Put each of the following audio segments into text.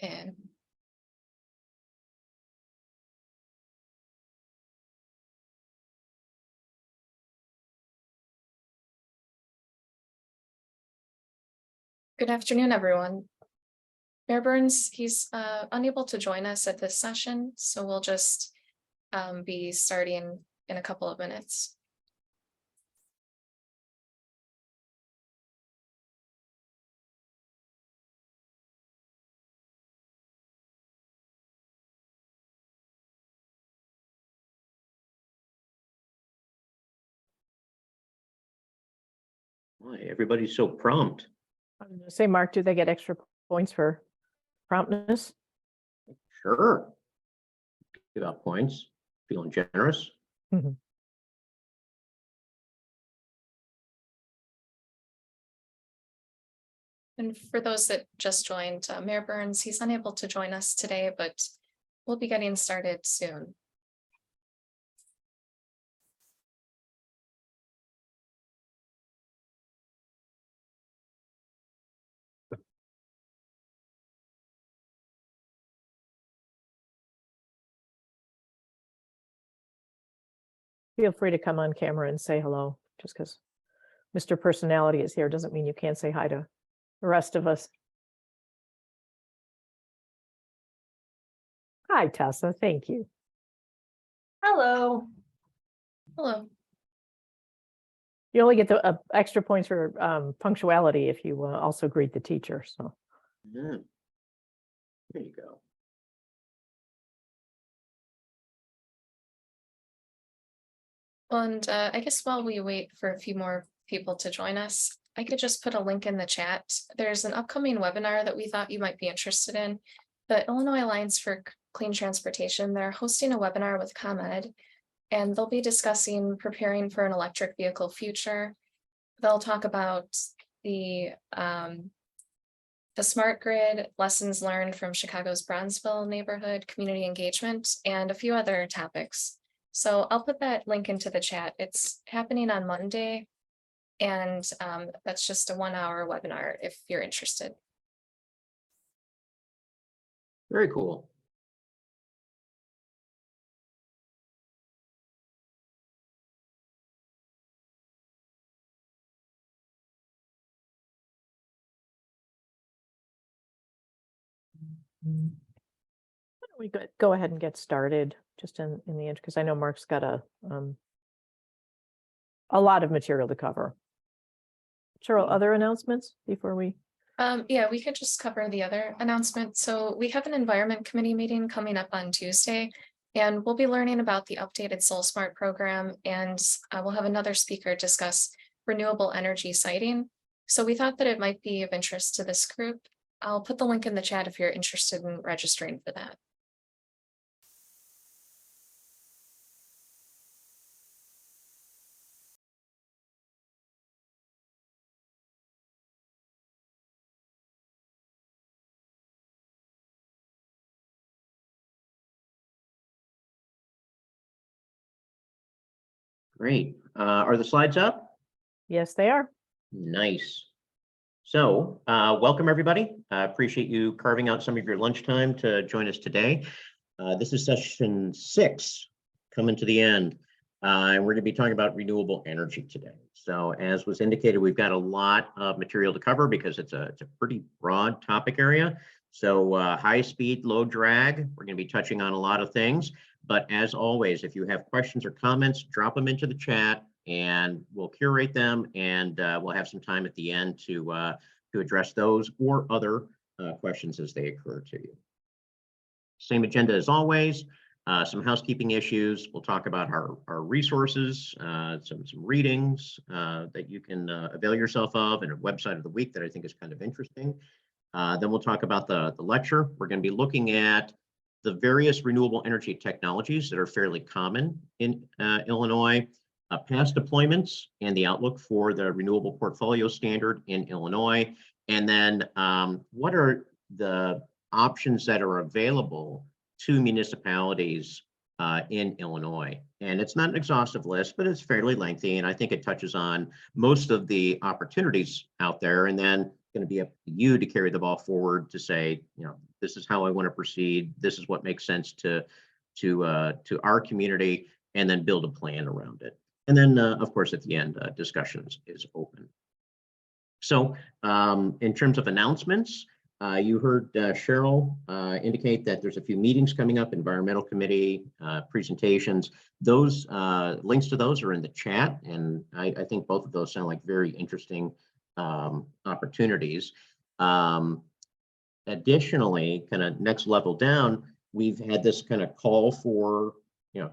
in. Good afternoon, everyone. Mayor Burns, he's unable to join us at this session, so we'll just be starting in a couple of minutes. Why everybody's so prompt? I was gonna say, Mark, do they get extra points for promptness? Sure. Give out points. Feeling generous. Mhm. And for those that just joined, Mayor Burns, he's unable to join us today, but we'll be getting started soon. Feel free to come on camera and say hello, just because Mr. Personality is here doesn't mean you can't say hi to the rest of us. Hi, Tessa, thank you. Hello. Hello. You only get the extra points for punctuality if you also greet the teacher, so. Yeah. There you go. And I guess while we wait for a few more people to join us, I could just put a link in the chat. There's an upcoming webinar that we thought you might be interested in. The Illinois Alliance for Clean Transportation, they're hosting a webinar with ComEd, and they'll be discussing preparing for an electric vehicle future. They'll talk about the smart grid, lessons learned from Chicago's Bronzeville neighborhood, community engagement, and a few other topics. So I'll put that link into the chat. It's happening on Monday, and that's just a 1-hour webinar if you're interested. Very cool. Why don't we go ahead and get started just in the end, because I know Mark's got a lot of material to cover. Cheryl, other announcements before we? Yeah, we could just cover the other announcement. So we have an environment committee meeting coming up on Tuesday, and we'll be learning about the updated Soul Smart program, and we'll have another speaker discuss renewable energy siting. So we thought that it might be of interest to this group. I'll put the link in the chat if you're interested in registering for that. Great. Are the slides up? Yes, they are. Nice. So welcome, everybody. I appreciate you carving out some of your lunchtime to join us today. This is session 6, coming to the end. And we're going to be talking about renewable energy today. So as was indicated, we've got a lot of material to cover because it's a pretty broad topic area. So high speed, low drag, we're going to be touching on a lot of things. But as always, if you have questions or comments, drop them into the chat and we'll curate them, and we'll have some time at the end to address those or other questions as they occur to you. Same agenda as always. Some housekeeping issues. We'll talk about our resources, some readings that you can avail yourself of, and a website of the week that I think is kind of interesting. Then we'll talk about the lecture. We're going to be looking at the various renewable energy technologies that are fairly common in Illinois, past deployments, and the outlook for the renewable portfolio standard in Illinois. And then what are the options that are available to municipalities in Illinois? And it's not an exhaustive list, but it's fairly lengthy, and I think it touches on most of the opportunities out there. And then going to be up to you to carry the ball forward to say, this is how I want to proceed. This is what makes sense to our community, and then build a plan around it. And then, of course, at the end, discussions is open. So in terms of announcements, you heard Cheryl indicate that there's a few meetings coming up, environmental committee, presentations. Those links to those are in the chat, and I think both of those sound like very interesting opportunities. Additionally, kind of next level down, we've had this kind of call for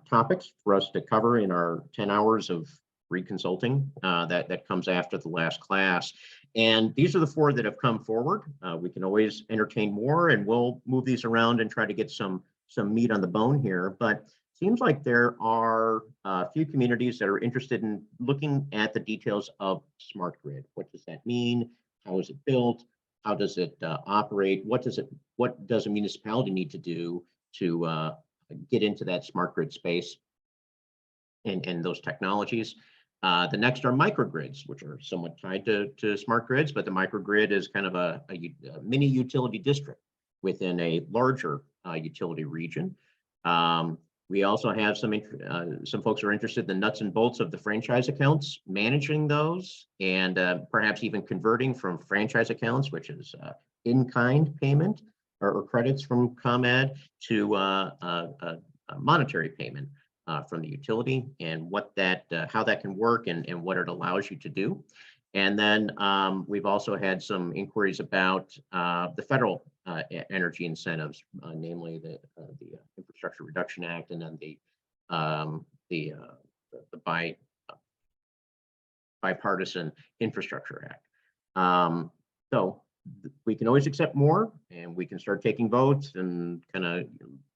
topics for us to cover in our 10 hours of reconsulting that comes after the last class. And these are the 4 that have come forward. We can always entertain more, and we'll move these around and try to get some meat on the bone here. But seems like there are a few communities that are interested in looking at the details of smart grid. What does that mean? How is it built? How does it operate? What does a municipality need to do to get into that smart grid space and those technologies? The next are microgrids, which are somewhat tied to smart grids, but the microgrid is kind of a mini utility district within a larger utility region. We also have some folks are interested in the nuts and bolts of the franchise accounts, managing those, and perhaps even converting from franchise accounts, which is in-kind payment or credits from ComEd, to a monetary payment from the utility, and how that can work and what it allows you to do. And then we've also had some inquiries about the federal energy incentives, namely the Infrastructure Reduction Act, and then the bipartisan Infrastructure Act. So we can always accept more, and we can start taking votes and kind of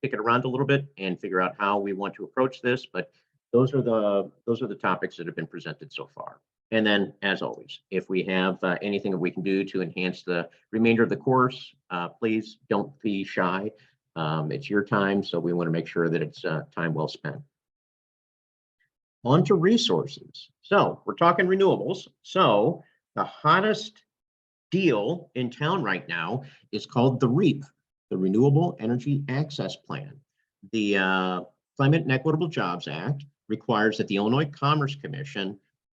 kick it around a little bit and figure out how we want to approach this. But those are the topics that have been presented so far. And then, as always, if we have anything that we can do to enhance the remainder of the course, please don't be shy. It's your time, so we want to make sure that it's time well spent. On to resources. So we're talking renewables. So the hottest deal in town right now is called the REAP, the Renewable Energy Access Plan. The Climate and Equitable Jobs Act requires that the Illinois Commerce Commission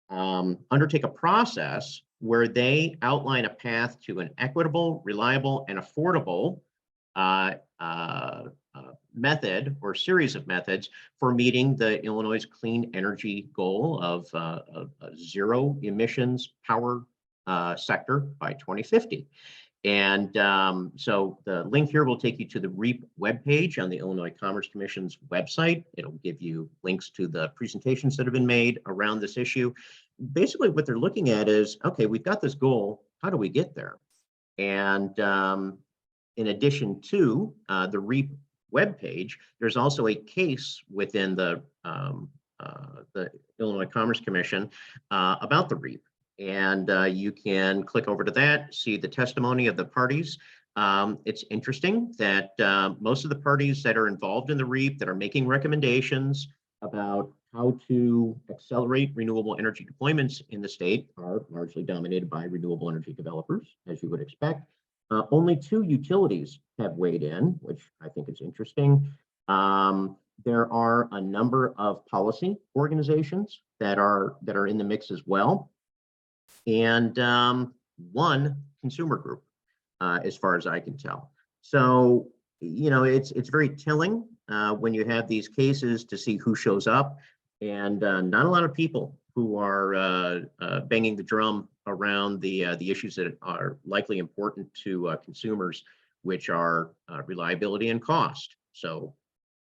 undertake a process where they outline a path to an equitable, reliable, and affordable method or series of methods for meeting the Illinois' clean energy goal of zero emissions power sector by 2050. And so the link here will take you to the REAP webpage on the Illinois Commerce Commission's website. It'll give you links to the presentations that have been made around this issue. Basically, what they're looking at is, okay, we've got this goal. How do we get there? And in addition to the REAP webpage, there's also a case within the Illinois Commerce Commission about the REAP. And you can click over to that, see the testimony of the parties. It's interesting that most of the parties that are involved in the REAP that are making recommendations about how to accelerate renewable energy deployments in the state are largely dominated by renewable energy developers, as you would expect. Only 2 utilities have weighed in, which I think is interesting. There are a number of policy organizations that are in the mix as well, and 1 consumer group, as far as I can tell. So, it's very telling when you have these cases to see who shows up, and not a lot of people who are banging the drum around the issues that are likely important to consumers, which are reliability and cost. So,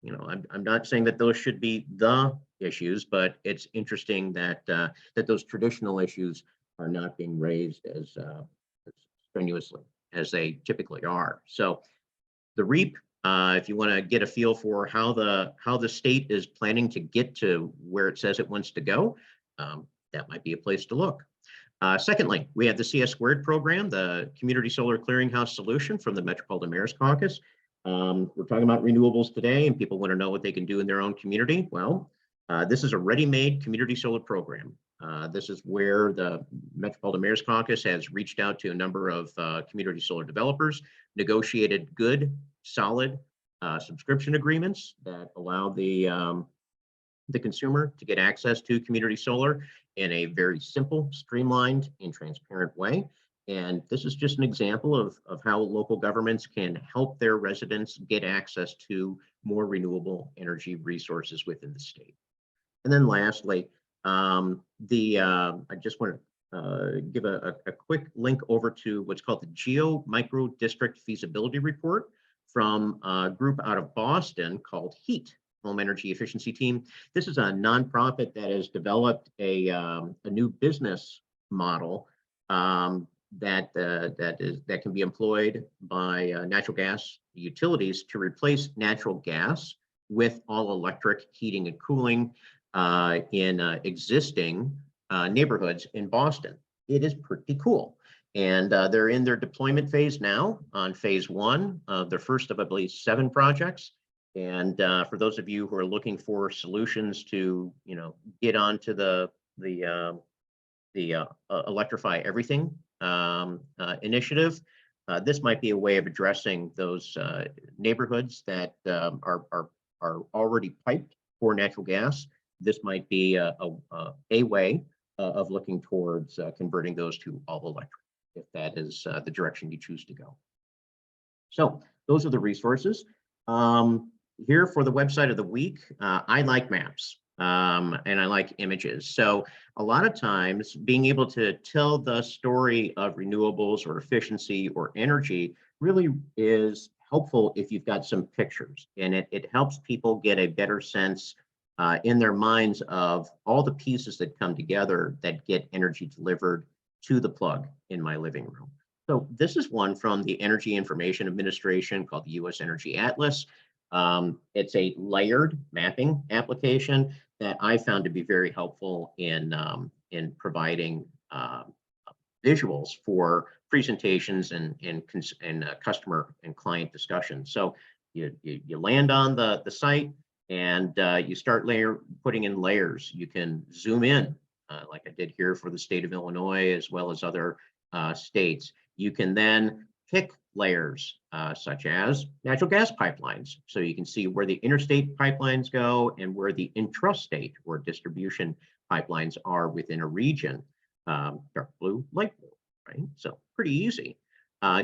I'm not saying that those should be the issues, but it's interesting that that those traditional issues are not being raised as strenuously as they typically are. So the REAP, if you want to get a feel for how the state is planning to get to where it says it wants to go, that might be a place to look. Secondly, we have the CS Squared program, the Community Solar Clearinghouse Solution from the Metropolitan Mayor's Caucus. We're talking about renewables today, and people want to know what they can do in their own community. Well, this is a ready-made community solar program. This is where the Metropolitan Mayor's Caucus has reached out to a number of community solar developers, negotiated good, solid subscription agreements that allow the consumer to get access to community solar in a very simple, streamlined, and transparent way. And this is just an example of how local governments can help their residents get access to more renewable energy resources within the state. And then lastly, I just want to give a quick link over to what's called the Geo Micro District Feasibility Report from a group out of Boston called HEAT, Home Energy Efficiency Team. This is a nonprofit that has developed a new business model that can be employed by natural gas utilities to replace natural gas with all electric heating and cooling in existing neighborhoods in Boston. It is pretty cool. And they're in their deployment phase now on phase 1 of their first of, I believe, 7 projects. And for those of you who are looking for solutions to, get onto the Electrify Everything initiative, this might be a way of addressing those neighborhoods that are already piped for natural gas. This might be a way of looking towards converting those to all electric, if that is the direction you choose to go. So those are the resources. Here for the website of the week, I like maps and I like images. So a lot of times being able to tell the story of renewables or efficiency or energy really is helpful if you've got some pictures, and it helps people get a better sense in their minds of all the pieces that come together that get energy delivered to the plug in my living room. So this is one from the Energy Information Administration called the U.S. Energy Atlas. It's a layered mapping application that I found to be very helpful in providing visuals for presentations and customer and client discussions. So you land on the site and you start putting in layers. You can zoom in like I did here for the state of Illinois as well as other states. You can then pick layers such as natural gas pipelines. So you can see where the interstate pipelines go and where the intrastate or distribution pipelines are within a region. Dark blue, light blue, right? So pretty easy.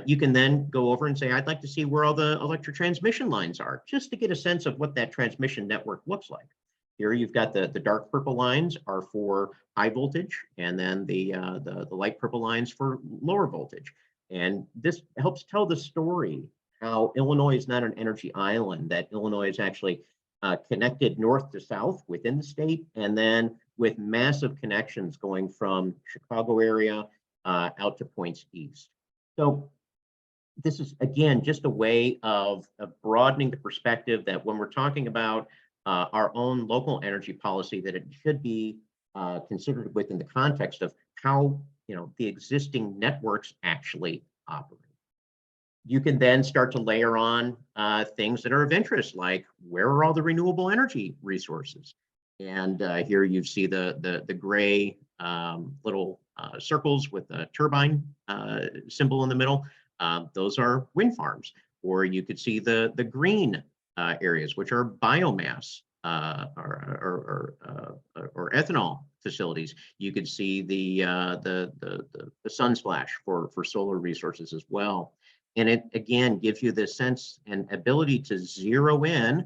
You can then go over and say, I'd like to see where all the electric transmission lines are, just to get a sense of what that transmission network looks like. Here you've got the dark purple lines are for high voltage, and then the light purple lines for lower voltage. And this helps tell the story how Illinois is not an energy island, that Illinois is actually connected north to south within the state, and then with massive connections going from Chicago area out to points east. So this is, again, just a way of broadening the perspective that when we're talking about our own local energy policy, that it should be considered within the context of how the existing networks actually operate. You can then start to layer on things that are of interest, like where are all the renewable energy resources? And here you see the gray little circles with a turbine symbol in the middle. Those are wind farms. Or you could see the green areas, which are biomass or ethanol facilities. You could see the sunsplash for solar resources as well. And it again gives you this sense and ability to zero in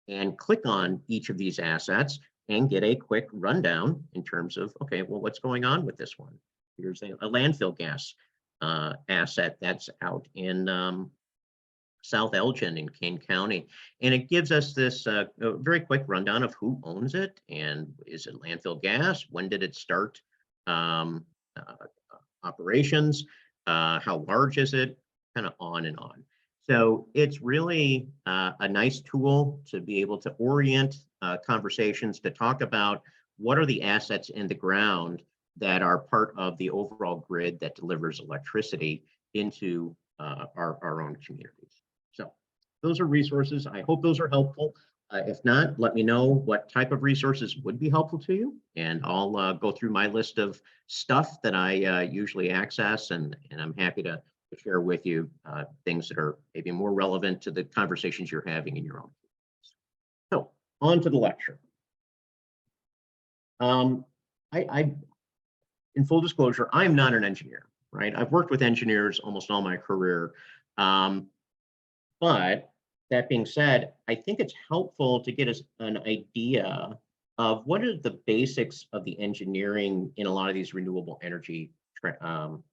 and click on each of these assets and get a quick rundown in terms of, okay, well, what's going on with this one? Here's a landfill gas asset that's out in South Elgin in Kane County. And it gives us this very quick rundown of who owns it, and is it landfill gas? When did it start operations? How large is it? Kind of on and on. So it's really a nice tool to be able to orient conversations, to talk about what are the assets in the ground that are part of the overall grid that delivers electricity into our own communities. So those are resources. I hope those are helpful. If not, let me know what type of resources would be helpful to you, and I'll go through my list of stuff that I usually access, and I'm happy to share with you things that are maybe more relevant to the conversations you're having in your own. So on to the lecture. In full disclosure, I'm not an engineer, right? I've worked with engineers almost all my career. But that being said, I think it's helpful to get us an idea of what are the basics of the engineering in a lot of these renewable energy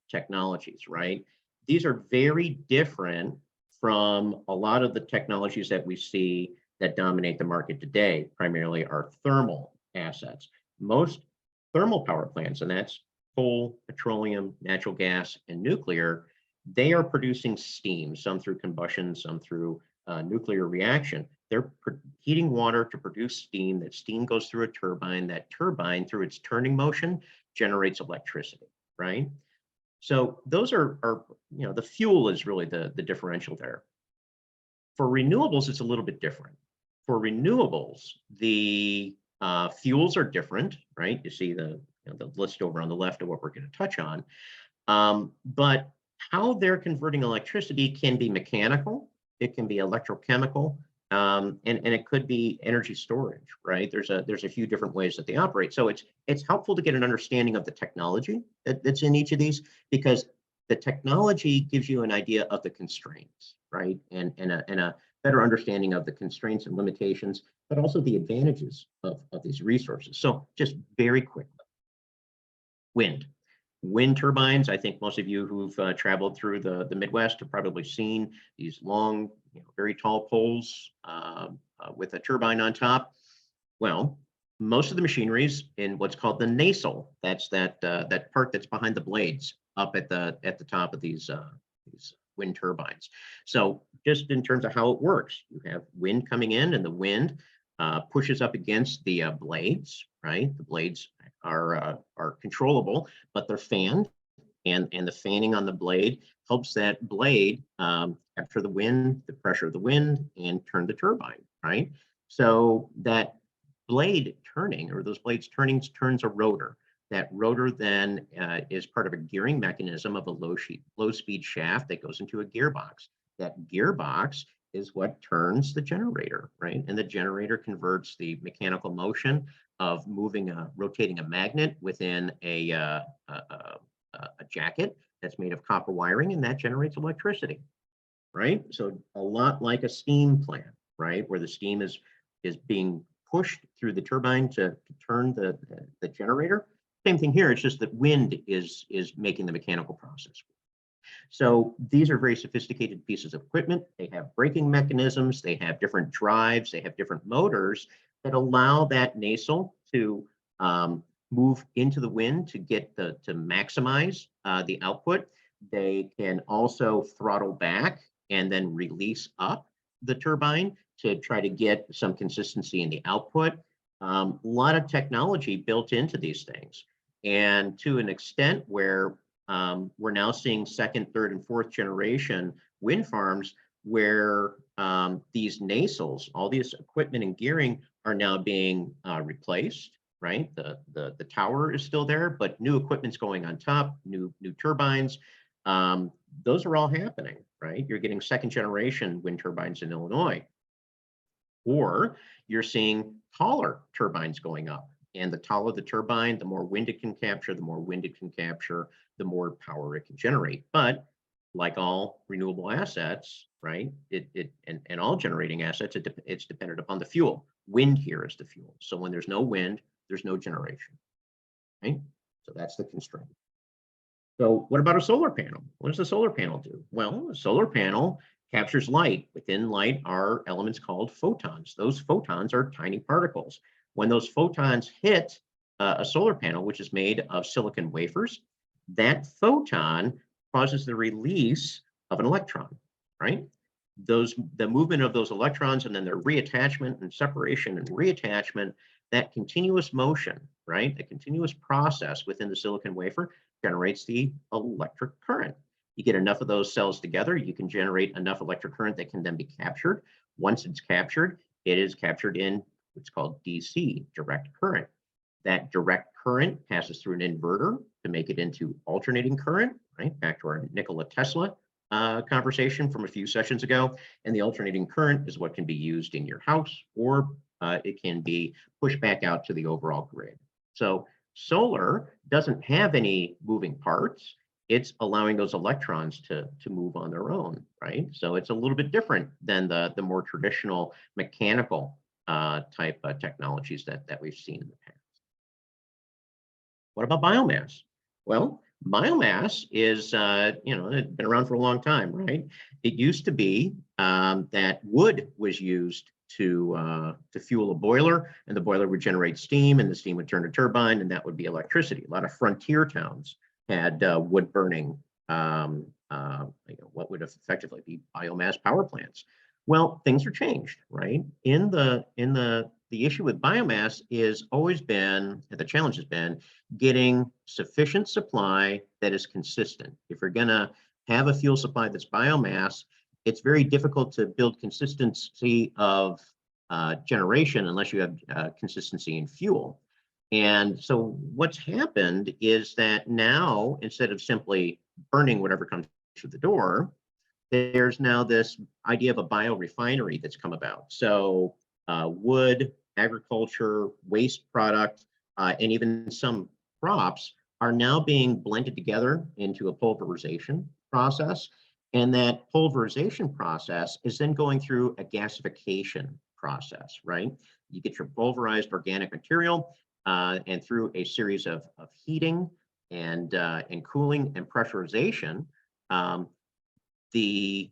technologies, right? These are very different from a lot of the technologies that we see that dominate the market today, primarily are thermal assets. Most thermal power plants, and that's coal, petroleum, natural gas, and nuclear, they are producing steam, some through combustion, some through nuclear reaction. They're heating water to produce steam. That steam goes through a turbine. That turbine, through its turning motion, generates electricity, right? So those are the fuel is really the differential there. For renewables, it's a little bit different. For renewables, the fuels are different, right? You see the list over on the left of what we're going to touch on. But how they're converting electricity can be mechanical, it can be electrochemical, and it could be energy storage, right? There's a few different ways that they operate. So it's helpful to get an understanding of the technology that's in each of these, because the technology gives you an idea of the constraints, right? And a better understanding of the constraints and limitations, but also the advantages of these resources. So just very quickly, wind turbines. I think most of you who've traveled through the Midwest have probably seen these long, very tall poles with a turbine on top. Well, most of the machinery's in what's called the nacelle. That's that part that's behind the blades up at the top of these wind turbines. So just in terms of how it works, you have wind coming in, and the wind pushes up against the blades, right? The blades are controllable, but they're fanned, and the fanning on the blade helps that blade capture the wind, the pressure of the wind, and turn the turbine, right? So that blade turning, or those blades turning, turns a rotor. That rotor then is part of a gearing mechanism of a low speed shaft that goes into a gearbox. That gearbox is what turns the generator, right? And the generator converts the mechanical motion of rotating a magnet within a jacket that's made of copper wiring, and that generates electricity, right? So a lot like a steam plant, right? Where the steam is being pushed through the turbine to turn the generator. Same thing here, it's just that wind is making the mechanical process. So these are very sophisticated pieces of equipment. They have braking mechanisms, they have different drives, they have different motors that allow that nacelle to move into the wind to maximize the output. They can also throttle back and then release up the turbine to try to get some consistency in the output. A lot of technology built into these things. And to an extent where we're now seeing second, third, and fourth generation wind farms where these nacelles, all this equipment and gearing, are now being replaced, right? The tower is still there, but new equipment's going on top, new turbines. Those are all happening, right? You're getting second generation wind turbines in Illinois. Or you're seeing taller turbines going up. And the taller the turbine, the more wind it can capture, the more wind it can capture, the more power it can generate. But like all renewable assets, right, and all generating assets, it's dependent upon the fuel. Wind here is the fuel. So when there's no wind, there's no generation, right? So that's the constraint. So what about a solar panel? What does the solar panel do? Well, a solar panel captures light. Within light are elements called photons. Those photons are tiny particles. When those photons hit a solar panel, which is made of silicon wafers, that photon causes the release of an electron, right? The movement of those electrons and then their reattachment and separation and reattachment, that continuous motion, right? The continuous process within the silicon wafer generates the electric current. You get enough of those cells together, you can generate enough electric current that can then be captured. Once it's captured, it is captured in what's called DC, direct current. That direct current passes through an inverter to make it into alternating current, right? Back to our Nikola Tesla conversation from a few sessions ago. And the alternating current is what can be used in your house, or it can be pushed back out to the overall grid. So solar doesn't have any moving parts. It's allowing those electrons to move on their own, right? So it's a little bit different than the more traditional mechanical type technologies that we've seen in the past. What about biomass? Well, biomass is, it's been around for a long time, right? It used to be that wood was used to fuel a boiler, and the boiler would generate steam, and the steam would turn a turbine, and that would be electricity. A lot of frontier towns had wood burning, what would effectively be biomass power plants. Well, things are changed, right? The issue with biomass is always been, the challenge has been getting sufficient supply that is consistent. If you're gonna have a fuel supply that's biomass, it's very difficult to build consistency of generation unless you have consistency in fuel. And so what's happened is that now, instead of simply burning whatever comes through the door, there's now this idea of a biorefinery that's come about. So wood, agriculture, waste product, and even some crops are now being blended together into a pulverization process. And that pulverization process is then going through a gasification process, right? You get your pulverized organic material, and through a series of heating and cooling and pressurization, the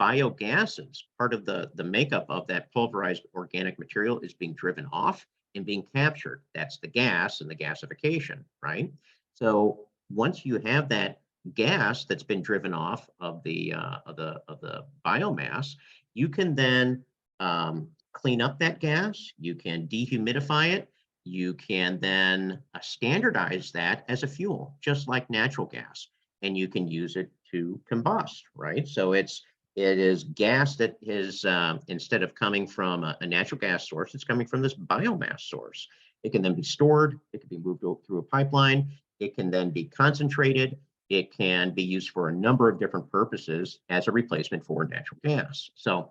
biogases, part of the makeup of that pulverized organic material, is being driven off and being captured. That's the gas and the gasification, right? So once you have that gas that's been driven off of the biomass, you can then clean up that gas. You can dehumidify it. You can then standardize that as a fuel, just like natural gas, and you can use it to combust, right? So it is gas that is, instead of coming from a natural gas source, it's coming from this biomass source. It can then be stored. It can be moved through a pipeline. It can then be concentrated. It can be used for a number of different purposes as a replacement for natural gas. So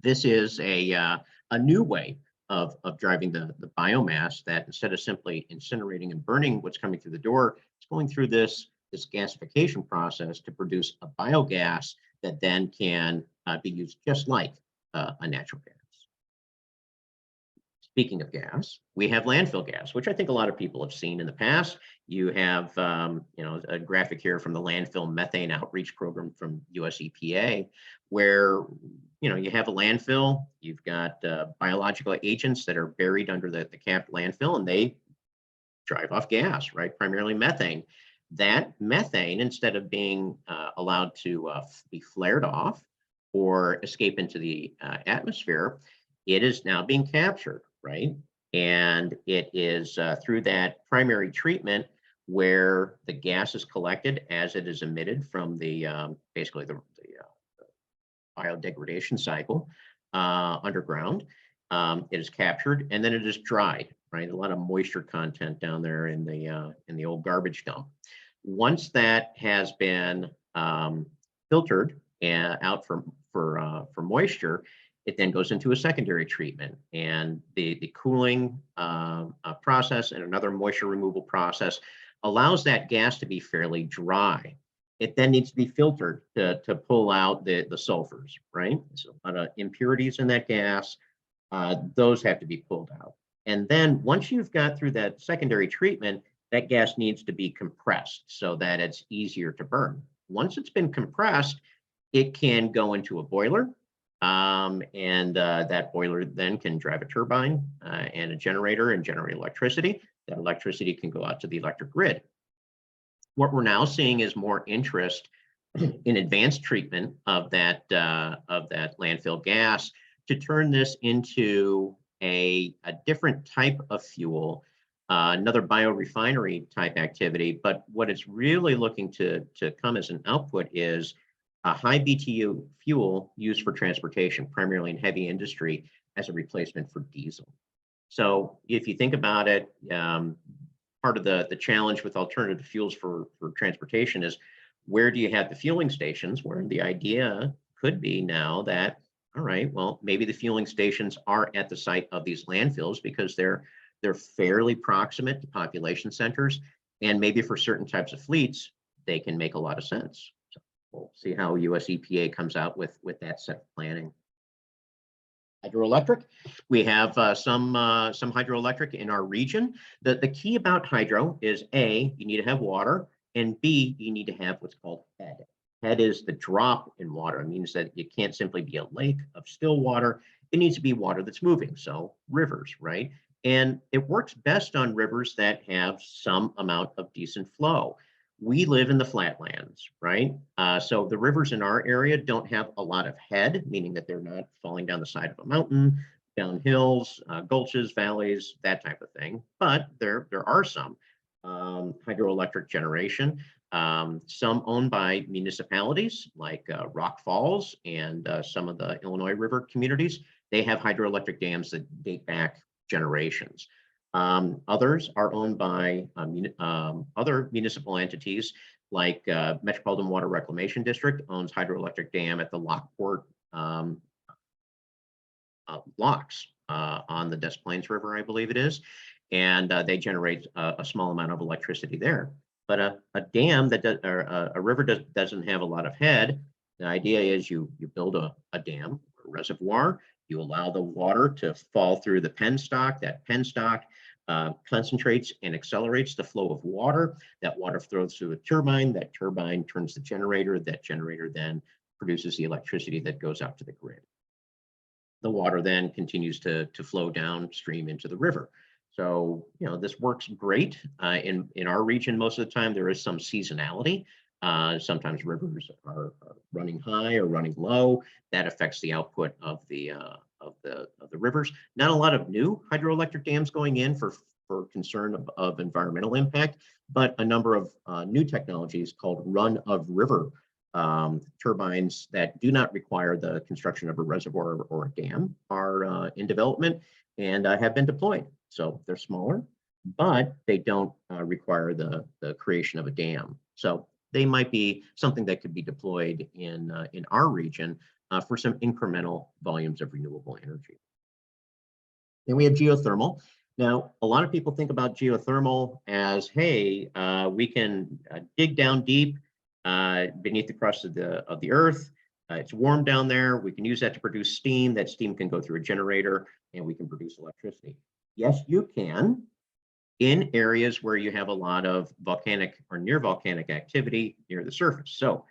this is a new way of driving the biomass, that instead of simply incinerating and burning what's coming through the door, it's going through this gasification process to produce a biogas that then can be used just like a natural gas. Speaking of gas, we have landfill gas, which I think a lot of people have seen in the past. You have, a graphic here from the landfill methane outreach program from US EPA, where, you have a landfill, you've got biological agents that are buried under the capped landfill, and they drive off gas, right? Primarily methane. That methane, instead of being allowed to be flared off or escape into the atmosphere, it is now being captured, right? And it is through that primary treatment where the gas is collected as it is emitted from the basically the biodegradation cycle underground. It is captured and then it is dried, right? A lot of moisture content down there in the old garbage dump. Once that has been filtered and out for moisture, it then goes into a secondary treatment, and the cooling process and another moisture removal process allows that gas to be fairly dry. It then needs to be filtered to pull out the sulfurs, right? So a lot of impurities in that gas, those have to be pulled out. And then once you've got through that secondary treatment, that gas needs to be compressed so that it's easier to burn. Once it's been compressed, it can go into a boiler, and that boiler then can drive a turbine and a generator and generate electricity. That electricity can go out to the electric grid. What we're now seeing is more interest in advanced treatment of that landfill gas to turn this into a different type of fuel, another biorefinery type activity. But what it's really looking to come as an output is a high BTU fuel used for transportation, primarily in heavy industry, as a replacement for diesel. So if you think about it, part of the challenge with alternative fuels for transportation is, where do you have the fueling stations? Where the idea could be now that, all right, well, maybe the fueling stations are at the site of these landfills because they're fairly proximate to population centers, and maybe for certain types of fleets, they can make a lot of sense. So we'll see how US EPA comes out with that set of planning. Hydroelectric, we have some hydroelectric in our region. The key about hydro is A, you need to have water, and B, you need to have what's called head. Head is the drop in water. It means that it can't simply be a lake of still water. It needs to be water that's moving, so rivers, right? And it works best on rivers that have some amount of decent flow. We live in the flatlands, right? So the rivers in our area don't have a lot of head, meaning that they're not falling down the side of a mountain, down hills, gulches, valleys, that type of thing. But there are some hydroelectric generation, some owned by municipalities like Rock Falls and some of the Illinois River communities. They have hydroelectric dams that date back generations. Others are owned by other municipal entities, like Metropolitan Water Reclamation District owns hydroelectric dam at the Lockport locks on the Des Plaines River, I believe it is, and they generate a small amount of electricity there. But a dam that does, or a river doesn't have a lot of head. The idea is you build a dam, a reservoir. You allow the water to fall through the penstock. That penstock concentrates and accelerates the flow of water. That water flows through a turbine. That turbine turns the generator. That generator then produces the electricity that goes out to the grid. The water then continues to flow downstream into the river. So, you know, this works great. In our region, most of the time, there is some seasonality. Sometimes rivers are running high or running low. That affects the output of the rivers. Not a lot of new hydroelectric dams going in for concern of environmental impact, but a number of new technologies called run-of-river turbines that do not require the construction of a reservoir or a dam are in development and have been deployed. So they're smaller, but they don't require the creation of a dam. So they might be something that could be deployed in our region for some incremental volumes of renewable energy. Then we have geothermal. Now, a lot of people think about geothermal as, hey, we can dig down deep beneath the crust of the earth. It's warm down there. We can use that to produce steam. That steam can go through a generator and we can produce electricity. Yes, you can, in areas where you have a lot of volcanic or near volcanic activity near the surface. So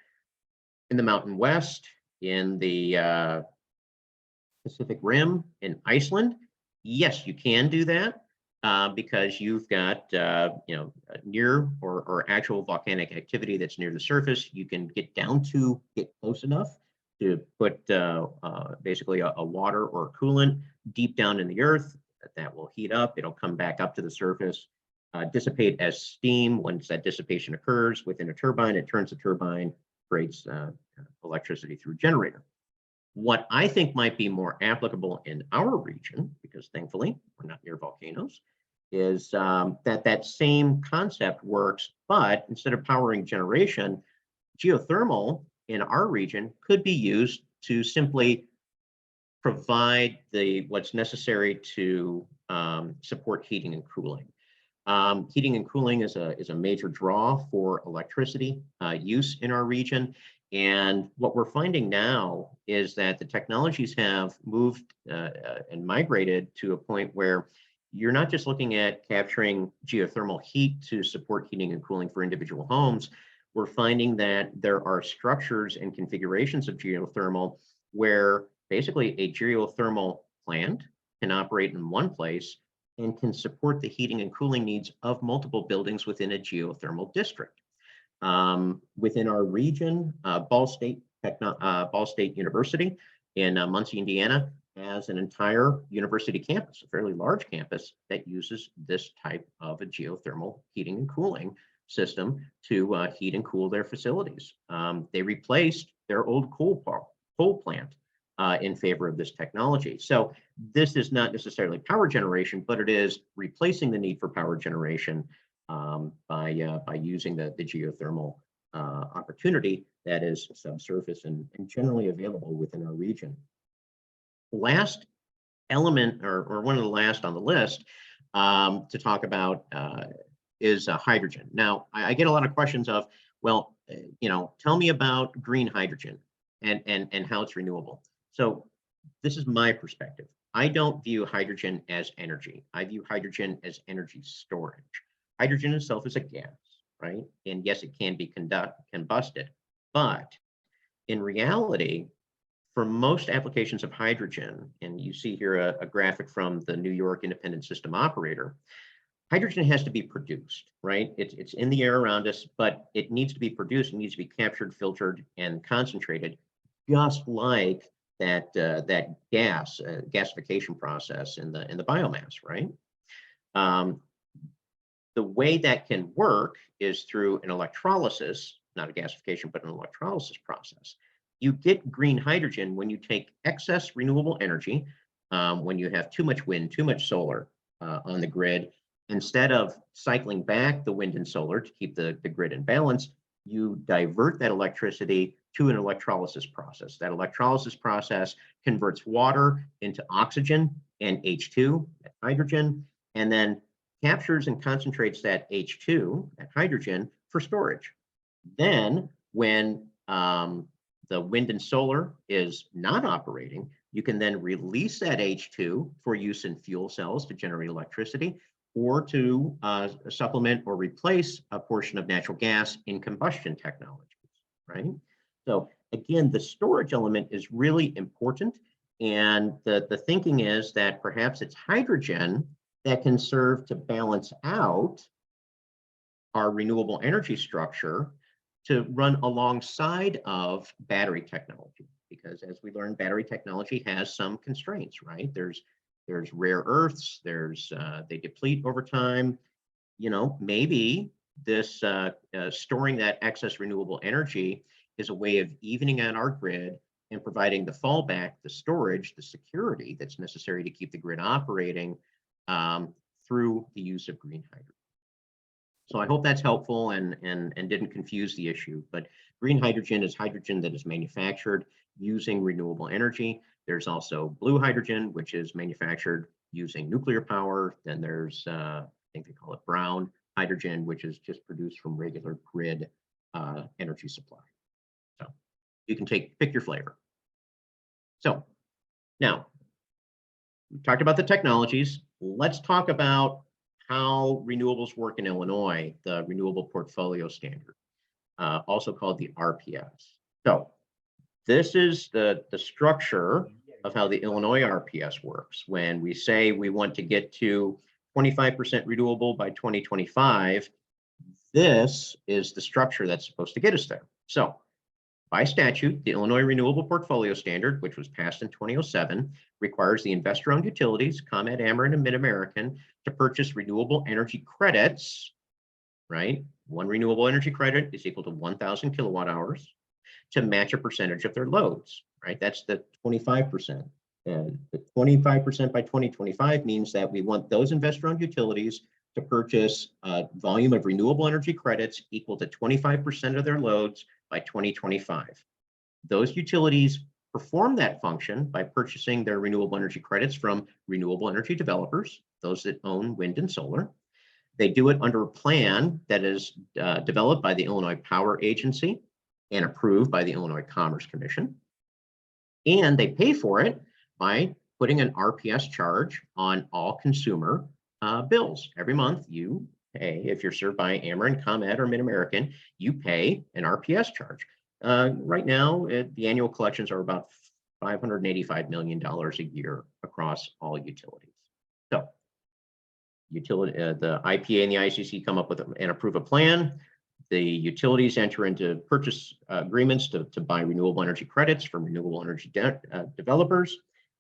in the Mountain West, in the Pacific Rim, in Iceland, yes, you can do that because you've got near or actual volcanic activity that's near the surface. You can get close enough to put basically a water or a coolant deep down in the earth that will heat up. It'll come back up to the surface, dissipate as steam. Once that dissipation occurs within a turbine, it turns the turbine, creates electricity through a generator. What I think might be more applicable in our region, because thankfully we're not near volcanoes, is that same concept works, but instead of powering generation, geothermal in our region could be used to simply provide what's necessary to support heating and cooling. Heating and cooling is a major draw for electricity use in our region. And what we're finding now is that the technologies have moved and migrated to a point where you're not just looking at capturing geothermal heat to support heating and cooling for individual homes. We're finding that there are structures and configurations of geothermal where basically a geothermal plant can operate in one place and can support the heating and cooling needs of multiple buildings within a geothermal district. Within our region, Ball State University in Muncie, Indiana, has an entire university campus, a fairly large campus that uses this type of a geothermal heating and cooling system to heat and cool their facilities. They replaced their old coal plant in favor of this technology. So this is not necessarily power generation, but it is replacing the need for power generation by using the geothermal opportunity that is subsurface and generally available within our region. Last element, or one of the last on the list to talk about is hydrogen. Now, I get a lot of questions of, well, tell me about green hydrogen and how it's renewable. So this is my perspective. I don't view hydrogen as energy. I view hydrogen as energy storage. Hydrogen itself is a gas, right? And yes, it can be combusted, but in reality, for most applications of hydrogen, and you see here a graphic from the New York Independent System Operator, hydrogen has to be produced, right? It's in the air around us, but it needs to be produced. It needs to be captured, filtered, and concentrated, just like that gasification process in the biomass, right? The way that can work is through an electrolysis, not a gasification, but an electrolysis process. You get green hydrogen when you take excess renewable energy, when you have too much wind, too much solar on the grid. Instead of cycling back the wind and solar to keep the grid in balance, you divert that electricity to an electrolysis process. That electrolysis process converts water into oxygen and H2, hydrogen, and then captures and concentrates that H2, that hydrogen, for storage. Then when the wind and solar is not operating, you can then release that H2 for use in fuel cells to generate electricity, or to supplement or replace a portion of natural gas in combustion technologies, right? So again, the storage element is really important. And the thinking is that perhaps it's hydrogen that can serve to balance out our renewable energy structure to run alongside of battery technology. Because as we learned, battery technology has some constraints, right? There's rare earths, they deplete over time. Maybe this storing that excess renewable energy is a way of evening out our grid and providing the fallback, the storage, the security that's necessary to keep the grid operating through the use of green hydrogen. So I hope that's helpful and didn't confuse the issue. But green hydrogen is hydrogen that is manufactured using renewable energy. There's also blue hydrogen, which is manufactured using nuclear power. Then there's, I think they call it brown hydrogen, which is just produced from regular grid energy supply. So you can pick your flavor. So now, we talked about the technologies. Let's talk about how renewables work in Illinois, the Renewable Portfolio Standard, also called the RPS. So this is the structure of how the Illinois RPS works. When we say we want to get to 25% renewable by 2025, this is the structure that's supposed to get us there. So by statute, the Illinois Renewable Portfolio Standard, which was passed in 2007, requires the investor-owned utilities, ComEd, Ameren, and Mid-American, to purchase renewable energy credits, right? One renewable energy credit is equal to 1,000 kilowatt hours to match a percentage of their loads, right? That's the 25%. And the 25% by 2025 means that we want those investor-owned utilities to purchase a volume of renewable energy credits equal to 25% of their loads by 2025. Those utilities perform that function by purchasing their renewable energy credits from renewable energy developers, those that own wind and solar. They do it under a plan that is developed by the Illinois Power Agency and approved by the Illinois Commerce Commission. And they pay for it by putting an RPS charge on all consumer bills. Every month you pay, if you're served by Ameren, ComEd, or Mid-American, you pay an RPS charge. Right now, the annual collections are about $585 million a year across all utilities. So the IPA and the ICC come up with and approve a plan. The utilities enter into purchase agreements to buy renewable energy credits from renewable energy developers,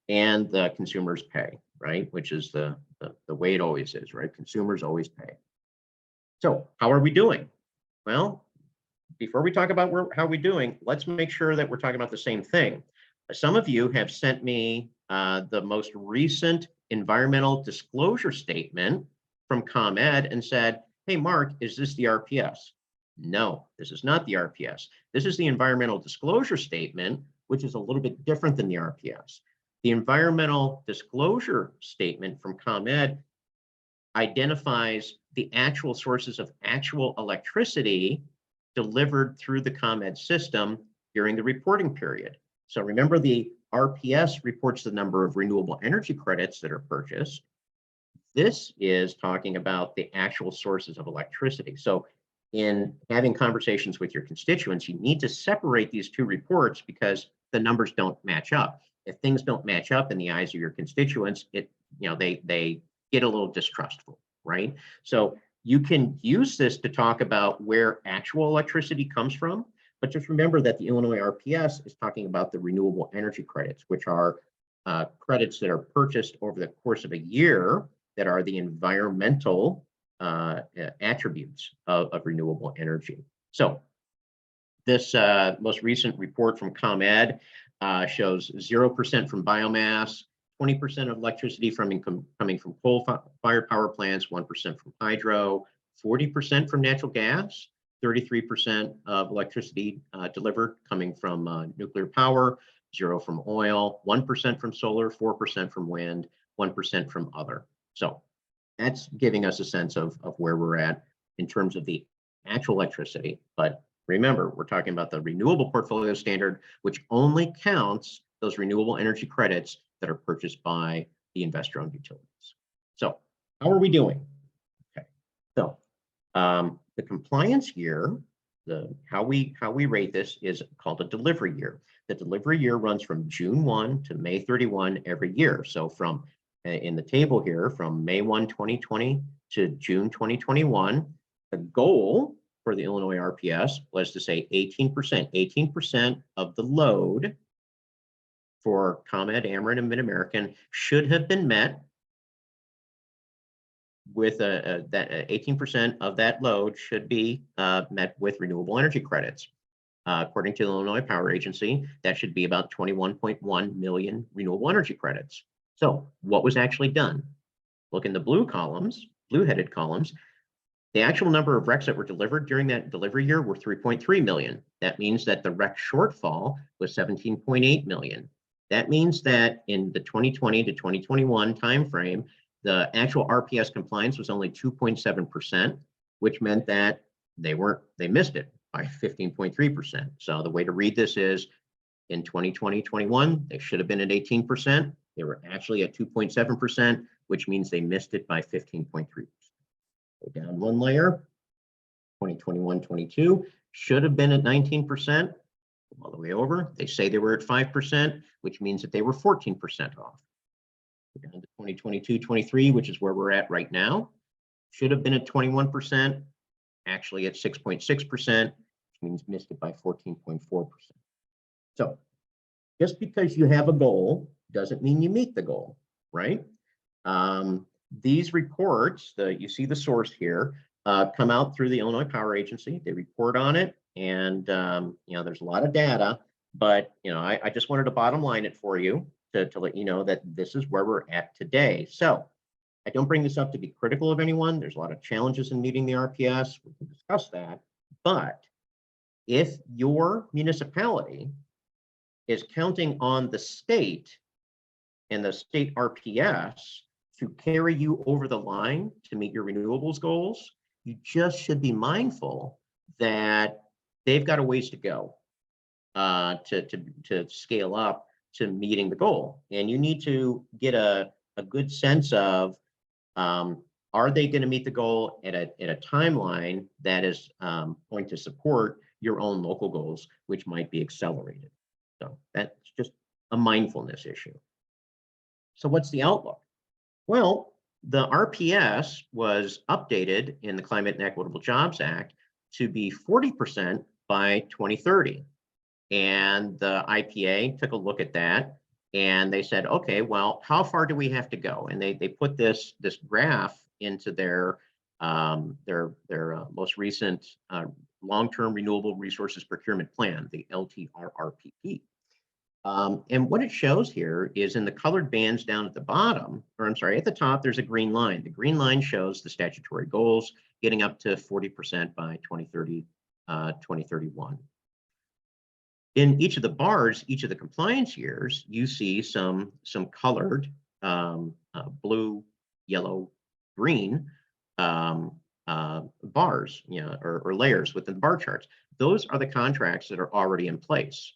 and the consumers pay, right? Which is the way it always is, right? Consumers always pay. So how are we doing? Well, before we talk about how we're doing, let's make sure that we're talking about the same thing. Some of you have sent me the most recent environmental disclosure statement from ComEd and said, hey, Mark, is this the RPS? No, this is not the RPS. This is the environmental disclosure statement, which is a little bit different than the RPS. The environmental disclosure statement from ComEd identifies the actual sources of actual electricity delivered through the ComEd system during the reporting period. So remember, the RPS reports the number of renewable energy credits that are purchased. This is talking about the actual sources of electricity. So in having conversations with your constituents, you need to separate these two reports because the numbers don't match up. If things don't match up in the eyes of your constituents, they get a little distrustful, right? So you can use this to talk about where actual electricity comes from, but just remember that the Illinois RPS is talking about the renewable energy credits, which are credits that are purchased over the course of a year that are the environmental attributes of renewable energy. So this most recent report from ComEd shows 0% from biomass, 20% of electricity coming from coal-fired power plants, 1% from hydro, 40% from natural gas, 33% of electricity delivered coming from nuclear power, 0 from oil, 1% from solar, 4% from wind, 1% from other. So that's giving us a sense of where we're at in terms of the actual electricity. But remember, we're talking about the renewable portfolio standard, which only counts those renewable energy credits that are purchased by the investor-owned utilities. So how are we doing? Okay, so the compliance year, how we rate this is called a delivery year. The delivery year runs from June 1 to May 31 every year. So from in the table here, from May 1, 2020 to June 2021, the goal for the Illinois RPS was to say 18% of the load for ComEd, Ameren, and Mid-American should have been met with that 18% of that load should be met with renewable energy credits. According to the Illinois Power Agency, that should be about 21.1 million renewable energy credits. So what was actually done? Look in the blue columns, blue-headed columns. The actual number of RECs that were delivered during that delivery year were 3.3 million. That means that the REC shortfall was 17.8 million. That means that in the 2020 to 2021 timeframe, the actual RPS compliance was only 2.7%, which meant that they missed it by 15.3%. So the way to read this is in 2020-21, they should have been at 18%. They were actually at 2.7%, which means they missed it by 15.3%. Go down one layer, 2021-22 should have been at 19%. All the way over, they say they were at 5%, which means that they were 14% off. Go down to 2022-23, which is where we're at right now, should have been at 21%, actually at 6.6%, which means missed it by 14.4%. So just because you have a goal doesn't mean you meet the goal, right? These reports, you see the source here, come out through the Illinois Power Agency. They report on it, and there's a lot of data, but I just wanted to bottom line it for you to let you know that this is where we're at today. So I don't bring this up to be critical of anyone. There's a lot of challenges in meeting the RPS. We can discuss that. But if your municipality is counting on the state and the state RPS to carry you over the line to meet your renewables goals, you just should be mindful that they've got a ways to go to scale up to meeting the goal. And you need to get a good sense of, are they going to meet the goal at a timeline that is going to support your own local goals, which might be accelerated. So that's just a mindfulness issue. So what's the outlook? Well, the RPS was updated in the Climate and Equitable Jobs Act to be 40% by 2030. And the IPA took a look at that and they said, okay, well, how far do we have to go? And they put this graph into their their most recent long-term renewable resources procurement plan, the LTRRPP. And what it shows here is in the colored bands down at the bottom, or I'm sorry, at the top, there's a green line. The green line shows the statutory goals getting up to 40% by 2030, 2031. In each of the bars, each of the compliance years, you see some colored blue, yellow, green bars, or layers within the bar charts. Those are the contracts that are already in place.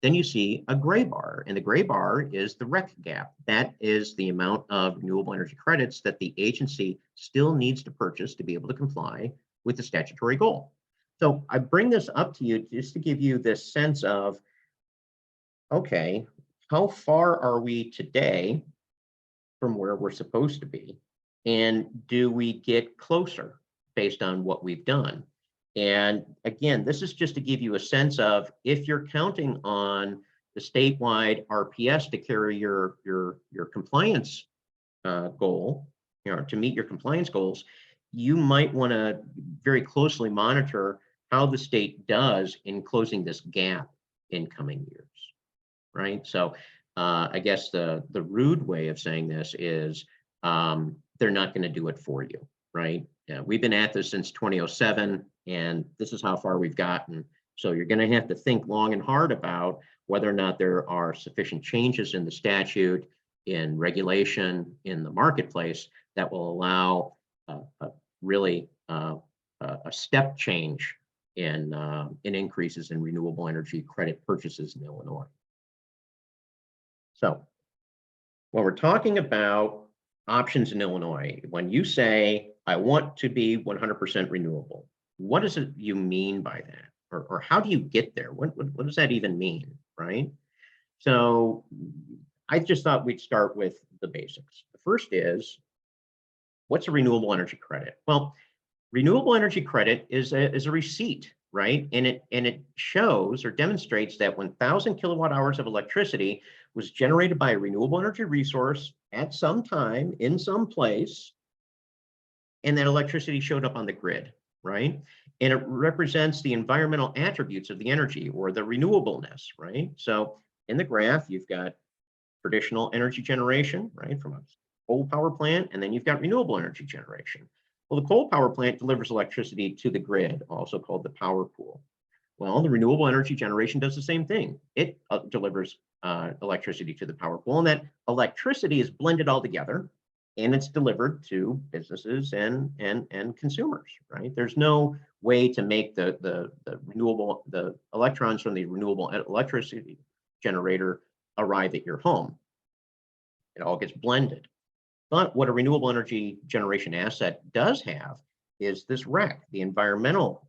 Then you see a gray bar, and the gray bar is the REC gap. That is the amount of renewable energy credits that the agency still needs to purchase to be able to comply with the statutory goal. So I bring this up to you just to give you this sense of, okay, how far are we today from where we're supposed to be? And do we get closer based on what we've done? And again, this is just to give you a sense of, if you're counting on the statewide RPS to carry your compliance goal, to meet your compliance goals, you might want to very closely monitor how the state does in closing this gap in coming years, right? So I guess the rude way of saying this is they're not going to do it for you, right? We've been at this since 2007, and this is how far we've gotten. So you're going to have to think long and hard about whether or not there are sufficient changes in the statute, in regulation, in the marketplace that will allow really a step change in increases in renewable energy credit purchases in Illinois. So when we're talking about options in Illinois, when you say, I want to be 100% renewable, what does it you mean by that? Or how do you get there? What does that even mean, right? So I just thought we'd start with the basics. The first is, what's a renewable energy credit? Well, renewable energy credit is a receipt, right? And it shows or demonstrates that 1,000 kilowatt hours of electricity was generated by a renewable energy resource at some time in some place, and that electricity showed up on the grid, right? And it represents the environmental attributes of the energy, or the renewableness, right? So in the graph, you've got traditional energy generation, right, from a coal power plant, and then you've got renewable energy generation. Well, the coal power plant delivers electricity to the grid, also called the power pool. Well, the renewable energy generation does the same thing. It delivers electricity to the power pool, and that electricity is blended all together, and it's delivered to businesses and consumers, right? There's no way to make the electrons from the renewable electricity generator arrive at your home. It all gets blended. But what a renewable energy generation asset does have is this REC, the environmental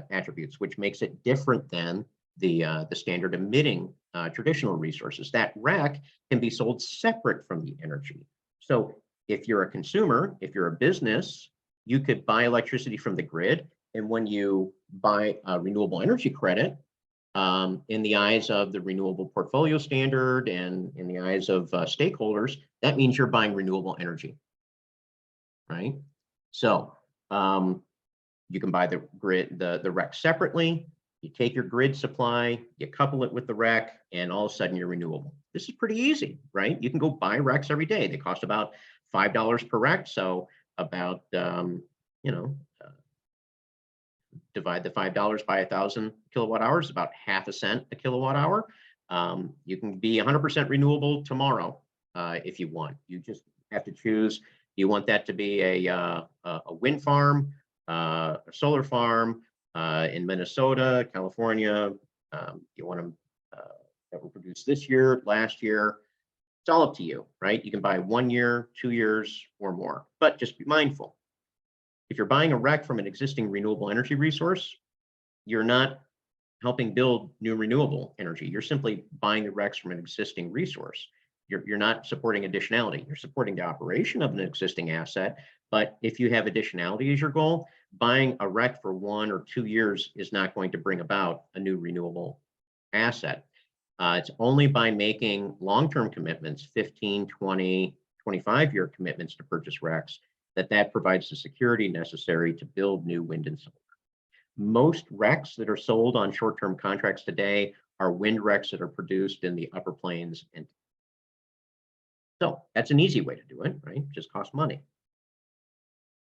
attributes, which makes it different than the standard emitting traditional resources. That REC can be sold separate from the energy. So if you're a consumer, if you're a business, you could buy electricity from the grid. And when you buy a renewable energy credit, in the eyes of the renewable portfolio standard and in the eyes of stakeholders, that means you're buying renewable energy, right? So you can buy the grid, the REC separately. You take your grid supply, you couple it with the REC, and all of a sudden you're renewable. This is pretty easy, right? You can go buy RECs every day. They cost about $5 per REC, so about divide the $5 by 1,000 kilowatt hours, about ½ cent a kilowatt hour. You can be 100% renewable tomorrow if you want. You just have to choose. You want that to be a wind farm, a solar farm in Minnesota, California. You want them that were produced this year, last year. It's all up to you, right? You can buy 1 year, 2 years, or more, but just be mindful. If you're buying a REC from an existing renewable energy resource, you're not helping build new renewable energy. You're simply buying the RECs from an existing resource. You're not supporting additionality. You're supporting the operation of an existing asset. But if you have additionality as your goal, buying a REC for 1 or 2 years is not going to bring about a new renewable asset. It's only by making long-term commitments, 15, 20, 25-year commitments to purchase RECs, that provides the security necessary to build new wind and solar. Most RECs that are sold on short-term contracts today are wind RECs that are produced in the upper plains. And so that's an easy way to do it, right? Just costs money.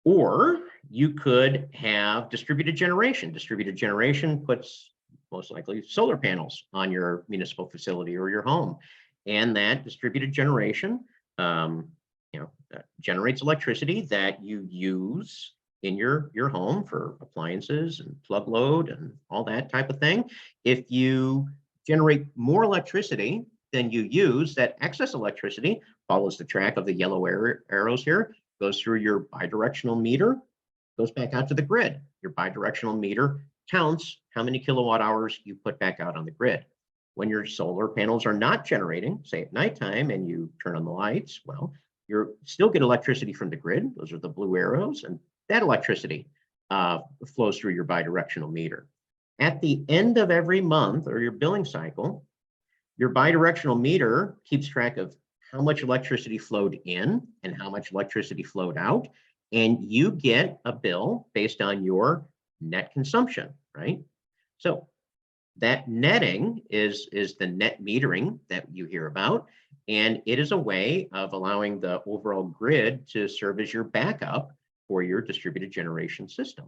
Or you could have distributed generation. Distributed generation puts most likely solar panels on your municipal facility or your home. And that distributed generation generates electricity that you use in your home for appliances and plug load and all that type of thing. If you generate more electricity than you use, that excess electricity follows the track of the yellow arrows here, goes through your bidirectional meter, goes back out to the grid. Your bidirectional meter counts how many kilowatt hours you put back out on the grid. When your solar panels are not generating, say at nighttime, and you turn on the lights, well, you still get electricity from the grid. Those are the blue arrows, and that electricity flows through your bidirectional meter. At the end of every month or your billing cycle, your bidirectional meter keeps track of how much electricity flowed in and how much electricity flowed out, and you get a bill based on your net consumption, right? So that netting is the net metering that you hear about, and it is a way of allowing the overall grid to serve as your backup for your distributed generation system.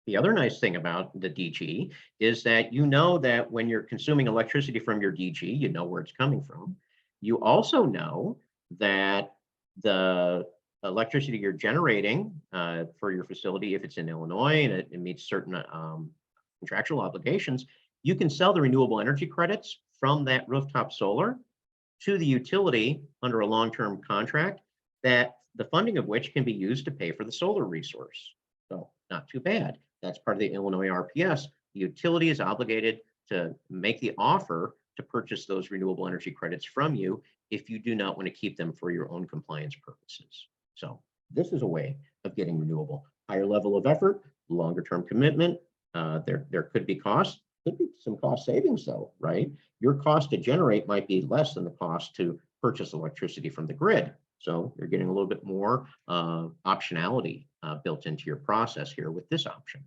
The other nice thing about the DG is that you know that when you're consuming electricity from your DG, you know where it's coming from. You also know that the electricity you're generating for your facility, if it's in Illinois and it meets certain contractual obligations, you can sell the renewable energy credits from that rooftop solar to the utility under a long-term contract, that the funding of which can be used to pay for the solar resource. So not too bad. That's part of the Illinois RPS. The utility is obligated to make the offer to purchase those renewable energy credits from you if you do not want to keep them for your own compliance purposes. So this is a way of getting renewable. Higher level of effort, longer term commitment. There could be costs, could be some cost savings though, right? Your cost to generate might be less than the cost to purchase electricity from the grid. So you're getting a little bit more optionality built into your process here with this option.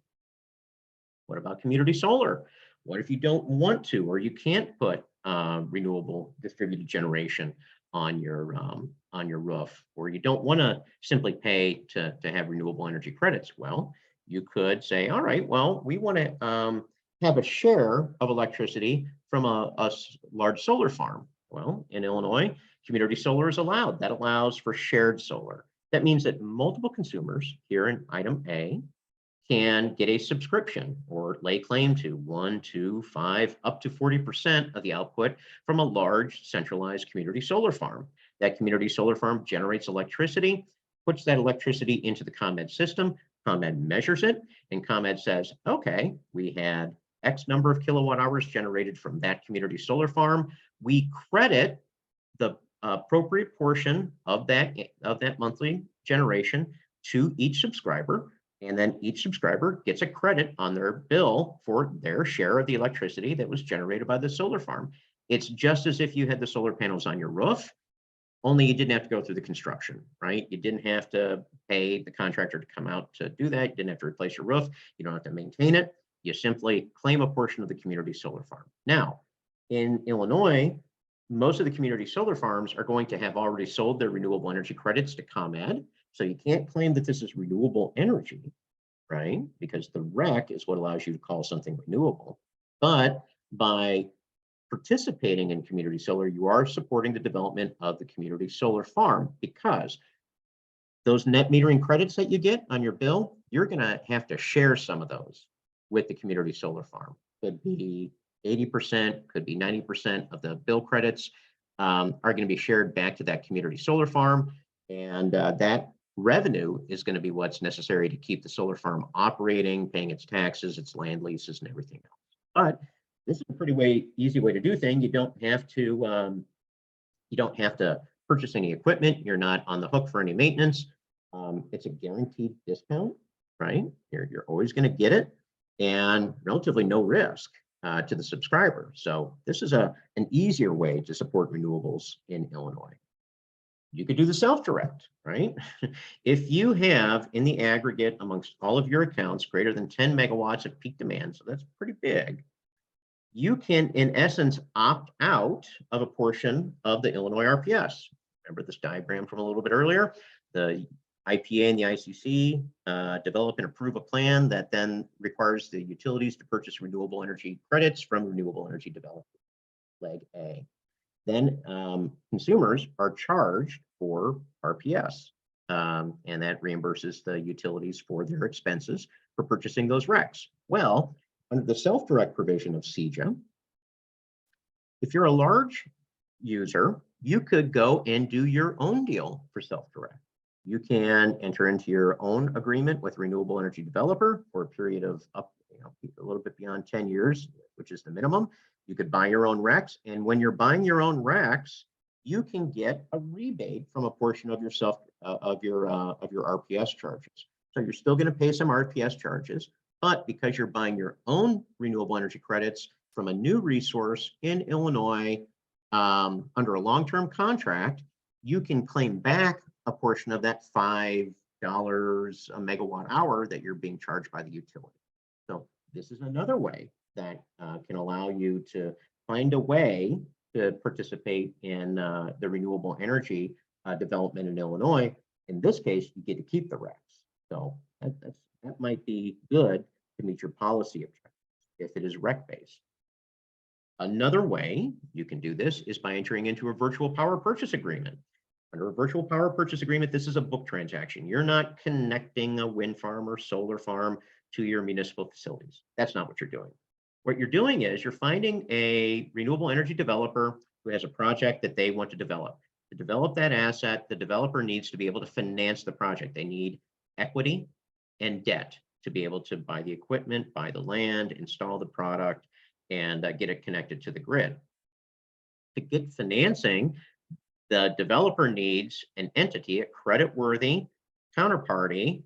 What about community solar? What if you don't want to, or you can't put renewable distributed generation on your roof, or you don't want to simply pay to have renewable energy credits? Well, you could say, all right, well, we want to have a share of electricity from a large solar farm. Well, in Illinois, community solar is allowed. That allows for shared solar. That means that multiple consumers here in item A can get a subscription or lay claim to 1, 2, 5, up to 40% of the output from a large centralized community solar farm. That community solar farm generates electricity, puts that electricity into the ComEd system. ComEd measures it, and ComEd says, okay, we had X number of kilowatt hours generated from that community solar farm. We credit the appropriate portion of that monthly generation to each subscriber, and then each subscriber gets a credit on their bill for their share of the electricity that was generated by the solar farm. It's just as if you had the solar panels on your roof, only you didn't have to go through the construction, right? You didn't have to pay the contractor to come out to do that. You didn't have to replace your roof. You don't have to maintain it. You simply claim a portion of the community solar farm. Now, in Illinois, most of the community solar farms are going to have already sold their renewable energy credits to ComEd. So you can't claim that this is renewable energy, right? Because the REC is what allows you to call something renewable. But by participating in community solar, you are supporting the development of the community solar farm, because those net metering credits that you get on your bill, you're going to have to share some of those with the community solar farm. Could be 80%, could be 90% of the bill credits are going to be shared back to that community solar farm. And that revenue is going to be what's necessary to keep the solar farm operating, paying its taxes, its land leases, and everything else. But this is a pretty easy way to do things. You don't have to purchase any equipment. You're not on the hook for any maintenance. It's a guaranteed discount, right? You're always going to get it, and relatively no risk to the subscriber. So this is an easier way to support renewables in Illinois. You could do the self-direct, right? If you have in the aggregate amongst all of your accounts greater than 10 megawatts of peak demand, so that's pretty big, you can, in essence, opt out of a portion of the Illinois RPS. Remember this diagram from a little bit earlier? The IPA and the ICC develop and approve a plan that then requires the utilities to purchase renewable energy credits from renewable energy development, leg A. Then consumers are charged for RPS, and that reimburses the utilities for their expenses for purchasing those RECs. Well, under the self-direct provision of CEJA, if you're a large user, you could go and do your own deal for self-direct. You can enter into your own agreement with renewable energy developer for a period of up, a little bit beyond 10 years, which is the minimum. You could buy your own RECs, and when you're buying your own RECs, you can get a rebate from a portion of your RPS charges. So you're still going to pay some RPS charges, but because you're buying your own renewable energy credits from a new resource in Illinois under a long-term contract, you can claim back a portion of that $5 a megawatt hour that you're being charged by the utility. So this is another way that can allow you to find a way to participate in the renewable energy development in Illinois. In this case, you get to keep the RECs. So that might be good to meet your policy objectives if it is REC-based. Another way you can do this is by entering into a virtual power purchase agreement. Under a virtual power purchase agreement, this is a book transaction. You're not connecting a wind farm or solar farm to your municipal facilities. That's not what you're doing. What you're doing is you're finding a renewable energy developer who has a project that they want to develop. To develop that asset, the developer needs to be able to finance the project. They need equity and debt to be able to buy the equipment, buy the land, install the product, and get it connected to the grid. To get financing, the developer needs an entity, a credit-worthy counterparty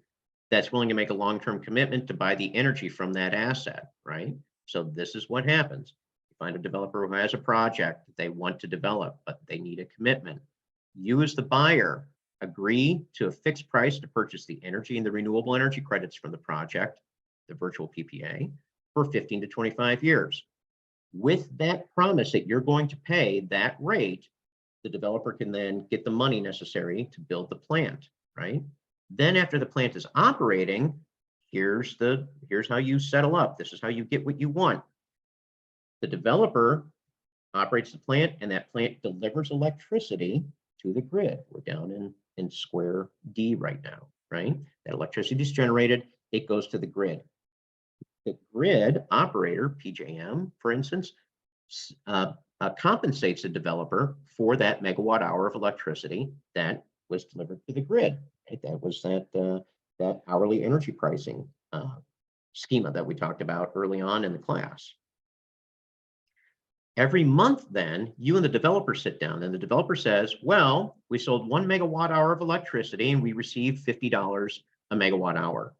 that's willing to make a long-term commitment to buy the energy from that asset, right? So this is what happens. You find a developer who has a project that they want to develop, but they need a commitment. You as the buyer agree to a fixed price to purchase the energy and the renewable energy credits from the project, the virtual PPA, for 15 to 25 years. With that promise that you're going to pay that rate, the developer can then get the money necessary to build the plant, right? Then after the plant is operating, here's how you settle up. This is how you get what you want. The developer operates the plant, and that plant delivers electricity to the grid. We're down in square D right now, right? That electricity is generated, it goes to the grid. The grid operator, PJM, for instance, compensates the developer for that megawatt hour of electricity that was delivered to the grid. Right? That was that hourly energy pricing schema that we talked about early on in the class. Every month, then, you and the developer sit down, and the developer says, well, we sold 1 megawatt hour of electricity and we received $50 a megawatt hour.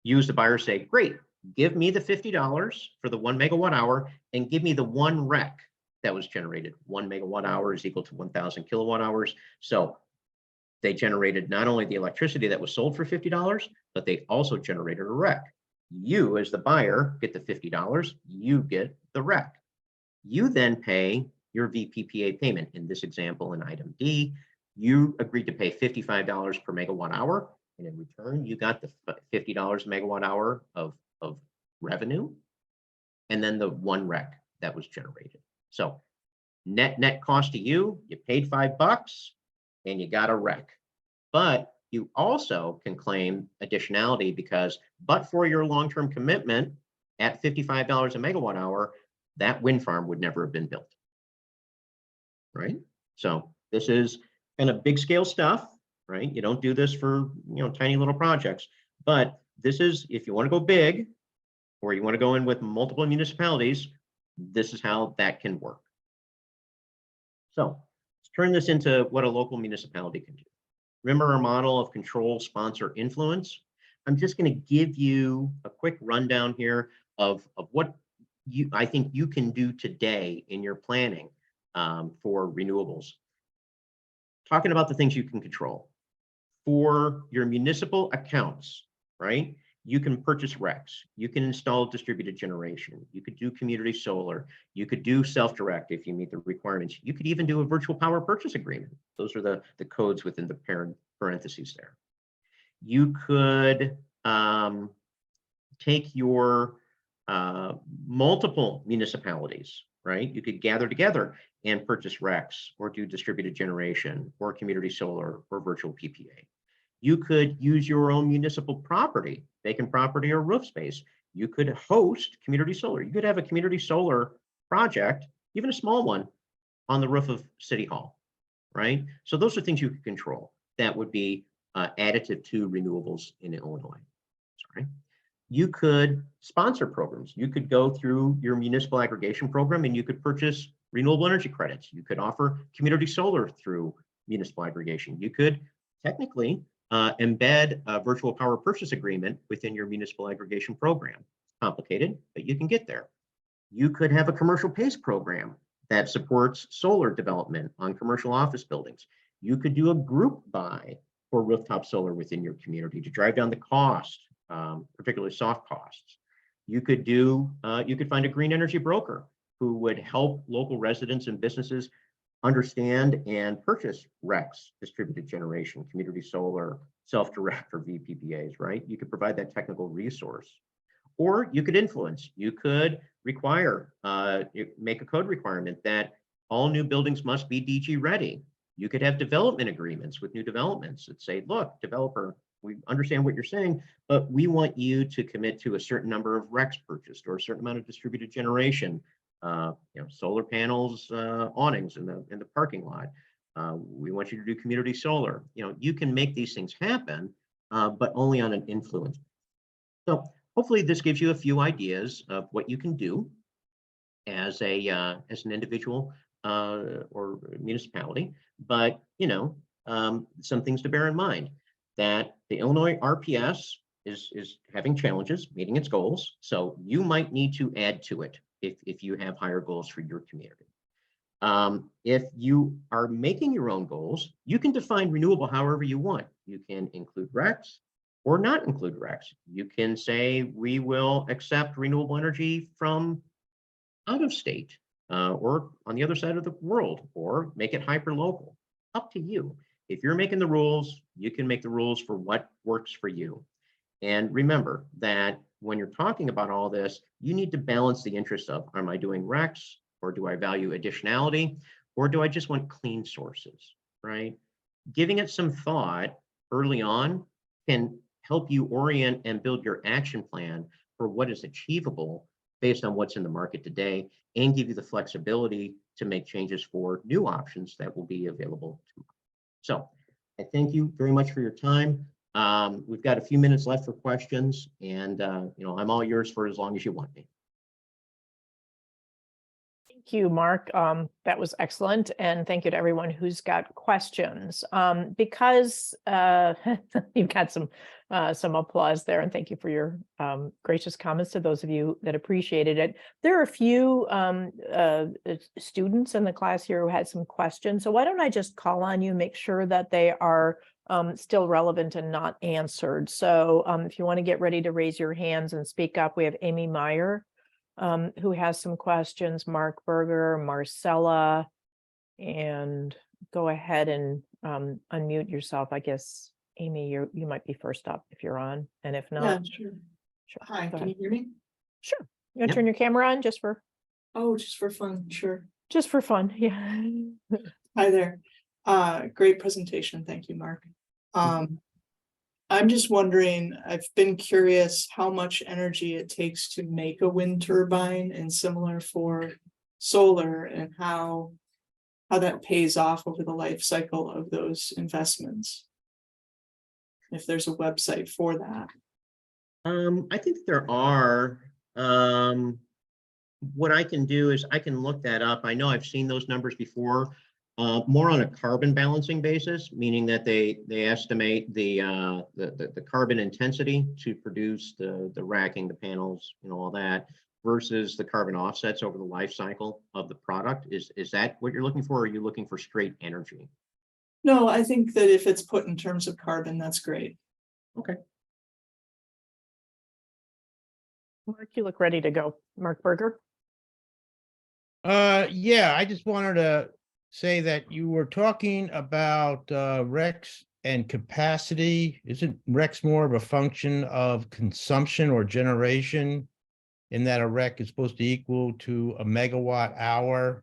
You as the buyer say, great, give me the $50 for the 1 megawatt hour and give me the one REC that was generated. 1 megawatt hour is equal to 1,000 kilowatt hours. So they generated not only the electricity that was sold for $50, but they also generated a REC. You as the buyer get the $50, you get the REC. You then pay your VPPA payment. In this example, in item D, you agreed to pay $55 per megawatt hour, and in return, you got the $50 megawatt hour of revenue, and then the one REC that was generated. So net cost to you, you paid $5 and you got a REC. But you also can claim additionality because, but for your long-term commitment at $55 a megawatt hour, that wind farm would never have been built, right? So this is kind of big scale stuff, right? You don't do this for, tiny little projects, but this is, if you want to go big or you want to go in with multiple municipalities, this is how that can work. So let's turn this into what a local municipality can do. Remember our model of control, sponsor, influence? I'm just going to give you a quick rundown here of what I think you can do today in your planning for renewables. talking about the things you can control. For your municipal accounts, right? You can purchase RECs, you can install distributed generation, you could do community solar, you could do self-direct if you meet the requirements. You could even do a virtual power purchase agreement. Those are the codes within the parentheses there. You could take your multiple municipalities, right? You could gather together and purchase RECs or do distributed generation or community solar or virtual PPA. You could use your own municipal property, vacant property or roof space. You could host community solar. You could have a community solar project, even a small one, on the roof of City Hall, right? So those are things you could control that would be additive to renewables in Illinois. Sorry. You could sponsor programs. You could go through your municipal aggregation program and you could purchase renewable energy credits. You could offer community solar through municipal aggregation. You could technically embed a virtual power purchase agreement within your municipal aggregation program. It's complicated, but you can get there. You could have a commercial PACE program that supports solar development on commercial office buildings. You could do a group buy for rooftop solar within your community to drive down the cost, particularly soft costs. You could find a green energy broker who would help local residents and businesses understand and purchase RECs, distributed generation, community solar, self-direct, or VPPAs, right? You could provide that technical resource. Or you could influence. You could require, make a code requirement that all new buildings must be DG ready. You could have development agreements with new developments that say, look, developer, we understand what you're saying, but we want you to commit to a certain number of RECs purchased or a certain amount of distributed generation, solar panels, awnings in the parking lot. We want you to do community solar. You can make these things happen, but only on an influence. So hopefully this gives you a few ideas of what you can do as an individual or municipality. But some things to bear in mind, that the Illinois RPS is having challenges meeting its goals. So you might need to add to it if you have higher goals for your community. If you are making your own goals, you can define renewable however you want. You can include RECs or not include RECs. You can say we will accept renewable energy from out of state or on the other side of the world, or make it hyper-local. Up to you. If you're making the rules, you can make the rules for what works for you. And remember that when you're talking about all this, you need to balance the interests of, am I doing RECs, or do I value additionality, or do I just want clean sources, right? Giving it some thought early on can help you orient and build your action plan for what is achievable based on what's in the market today, and give you the flexibility to make changes for new options that will be available tomorrow. So I thank you very much for your time. We've got a few minutes left for questions, and I'm all yours for as long as you want me. Thank you, Mark. That was excellent. And thank you to everyone who's got questions. Because you've got some applause there, and thank you for your gracious comments to those of you that appreciated it. There are a few students in the class here who had some questions. So why don't I just call on you, make sure that they are still relevant and not answered. So if you want to get ready to raise your hands and speak up, we have Amy Meyer, who has some questions, Mark Berger, Marcella, and go ahead and unmute yourself. I guess, Amy, you might be first up if you're on, and if not. Yeah, sure. Sure. Hi, Go can you ahead. hear me? Sure. You want to Yep. turn your camera on just for Fun, sure. Yeah. Hi there. Great presentation. Thank you, Mark. I'm just wondering, I've been curious how much energy it takes to make a wind turbine, and similar for solar, and how that pays off over the life cycle of those investments. If there's a website for that. I think there are. What I can do is I can look that up. I know I've seen those numbers before, more on a carbon balancing basis, meaning that they estimate the carbon intensity to produce the racking, the panels, all that, versus the carbon offsets over the life cycle of the product. Is that what you're looking for, or are you looking for straight energy? No, I think that if it's put in terms of carbon, that's great. Mark, you look ready to go. Mark Berger? Yeah, I just wanted to say that you were talking about RECs and capacity. Isn't RECs more of a function of consumption or generation? In that a REC is supposed to equal to a megawatt hour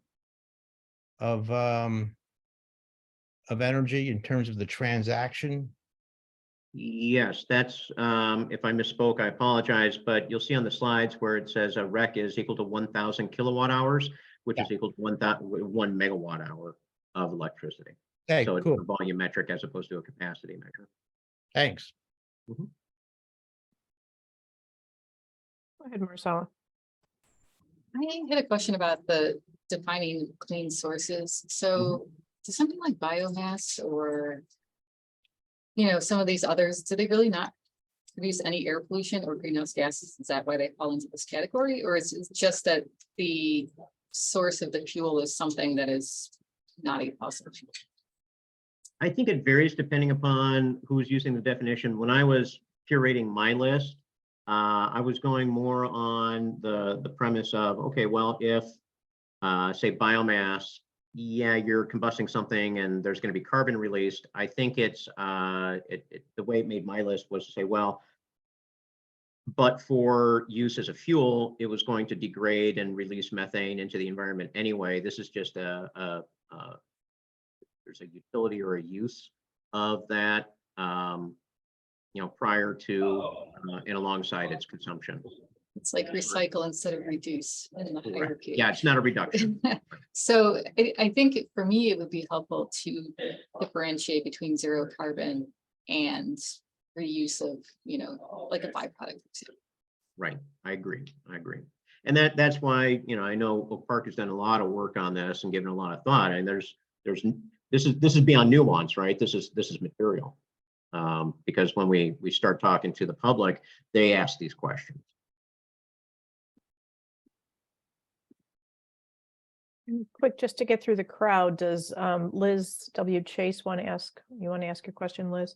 of energy in terms of the transaction? Yes, that's, if I misspoke, I apologize, but you'll see on the slides where it says a REC is equal to 1,000 kilowatt hours, which is equal to 1 megawatt hour of electricity. Okay, So it's cool. a volumetric as opposed to a capacity measure. Thanks. Go ahead, Marcella. I had a question about the defining clean sources. So does something like biomass or, some of these others, do they really not produce any air pollution or greenhouse gases? Is that why they fall into this category? Or is it just that the source of the fuel is something that is not a fossil fuel? I think it varies depending upon who's using the definition. When I was curating my list, I was going more on the premise of, okay, well, if say biomass, yeah, you're combusting something and there's going to be carbon released. I think it's the way it made my list was to say, well, but for use as a fuel, it was going to degrade and release methane into the environment anyway. This is just there's a utility or a use of that, prior to and alongside its consumption. It's like recycle instead of reduce in the hierarchy. Yeah, it's not a reduction. So I think for me, it would be helpful to differentiate between zero carbon and reuse of, like a byproduct. Right, I agree. And that's why, I know Oak Park has done a lot of work on this and given a lot of thought. And this is beyond nuance, right? This is material. Because when we start talking to the public, they ask these questions. Quick, just to get through the crowd, does Liz W. Chase want to ask? You want to ask your question, Liz?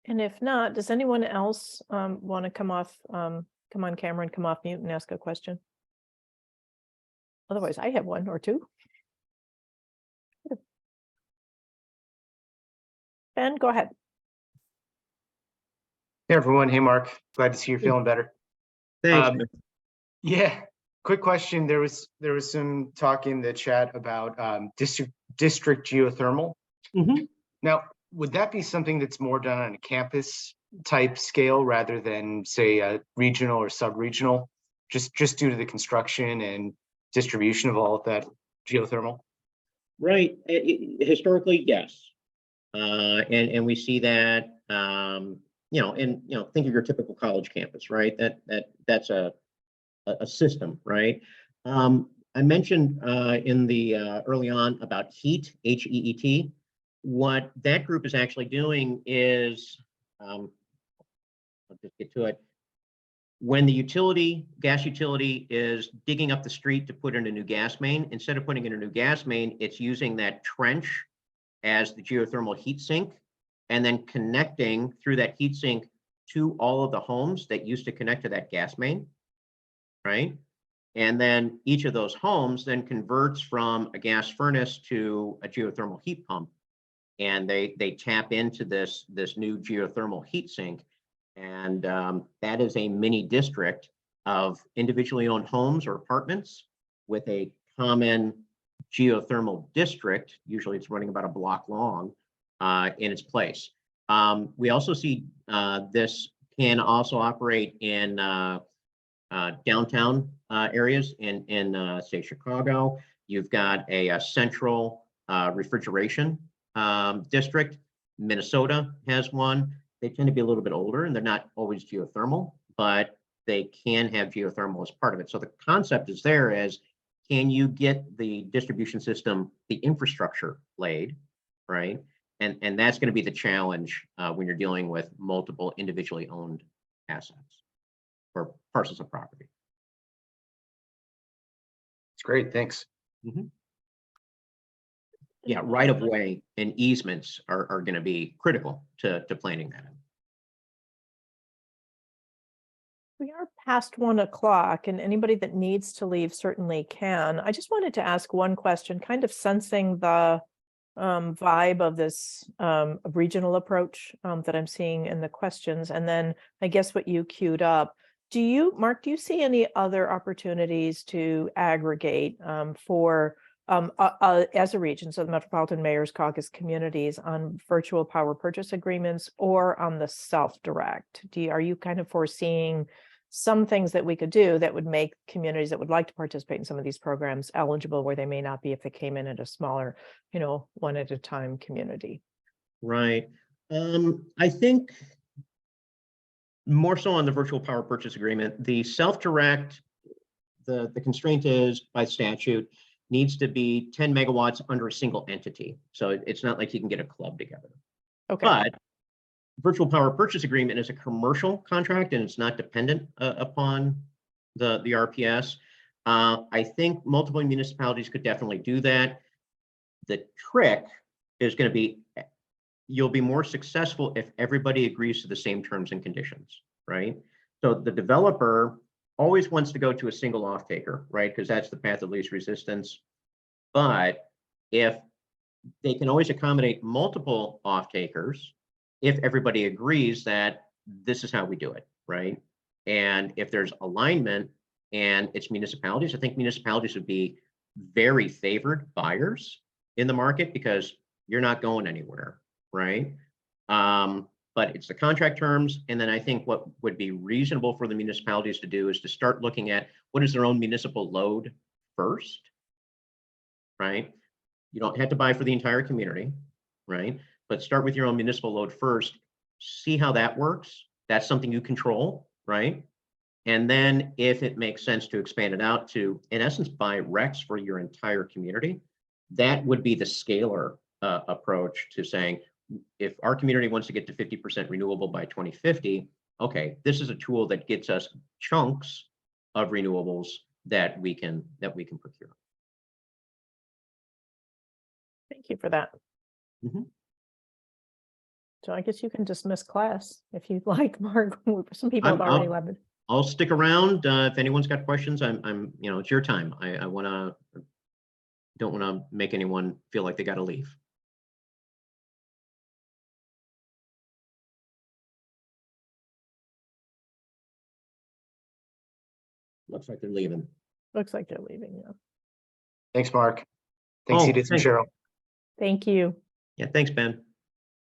And if not, does anyone else want to come on camera and come off mute and ask a question? Otherwise, I have one or two. Ben, go ahead. Hey everyone, hey Mark, glad to see you're feeling better. Thanks. Yeah, quick question. There was some talk in the chat about district geothermal. Now, would that be something that's more done on a campus type scale rather than say a regional or sub-regional, just due to the construction and distribution of all of that geothermal? Right. Historically, yes. And we see that, think of your typical college campus, right? That's a system, right? I mentioned in the early on about HEAT, HEET. What that group is actually doing is, I'll just get to it. When the gas utility is digging up the street to put in a new gas main, instead of putting in a new gas main, it's using that trench as the geothermal heat sink, and then connecting through that heat sink to all of the homes that used to connect to that gas main, right? And then each of those homes then converts from a gas furnace to a geothermal heat pump. And they tap into this new geothermal heat sink. And that is a mini district of individually owned homes or apartments with a common geothermal district. Usually it's running about a block long in its place. We also see this can also operate in downtown areas in say Chicago. You've got a central refrigeration district. Minnesota has one. They tend to be a little bit older and they're not always geothermal, but they can have geothermal as part of it. So the concept is there as, can you get the distribution system, the infrastructure laid, right? And that's going to be the challenge when you're dealing with multiple individually owned assets for parcels of property. It's great, thanks. Yeah, right of way and easements are going to be critical to planning that. We are past 1 o'clock, and anybody that needs to leave certainly can. I just wanted to ask one question, kind of sensing the vibe of this regional approach that I'm seeing in the questions, and then I guess what you queued up. Do you, Mark, do you see any other opportunities to aggregate for as a region, so the Metropolitan Mayor's Caucus communities, on virtual power purchase agreements or on the self-direct? Are you kind of foreseeing some things that we could do that would make communities that would like to participate in some of these programs eligible where they may not be if they came in at a smaller, one at a time community? Right. I think more so on the virtual power purchase agreement, the self-direct, the constraint is by statute needs to be 10 megawatts under a single entity. So it's not like you can get a club together. Okay. But virtual power purchase agreement is a commercial contract and it's not dependent upon the RPS. I think multiple municipalities could definitely do that. The trick is going to be, you'll be more successful if everybody agrees to the same terms and conditions, right? So the developer always wants to go to a single off-taker, right? Because that's the path of least resistance. But if they can always accommodate multiple off-takers, if everybody agrees that this is how we do it, right? And if there's alignment and it's municipalities, I think municipalities would be very favored buyers in the market because you're not going anywhere, right? But it's the contract terms. And then I think what would be reasonable for the municipalities to do is to start looking at what is their own municipal load first, right? You don't have to buy for the entire community, right? But start with your own municipal load first, see how that works. That's something you control, right? And then if it makes sense to expand it out to, in essence, buy RECs for your entire community, that would be the scalar approach to saying, if our community wants to get to 50% renewable by 2050, okay, this is a tool that gets us chunks of renewables that we can procure. Thank you for that. Mhm. So I guess you can dismiss class if you'd like, Mark. Some people have already left. I'll stick around if anyone's got questions. It's your time. I don't want to make anyone feel like they got to leave. Looks like they're leaving. Looks like they're leaving, yeah. Thanks, Mark. Thanks, Oh, Edith and thanks. Cheryl. Thank you. Yeah, thanks, Ben.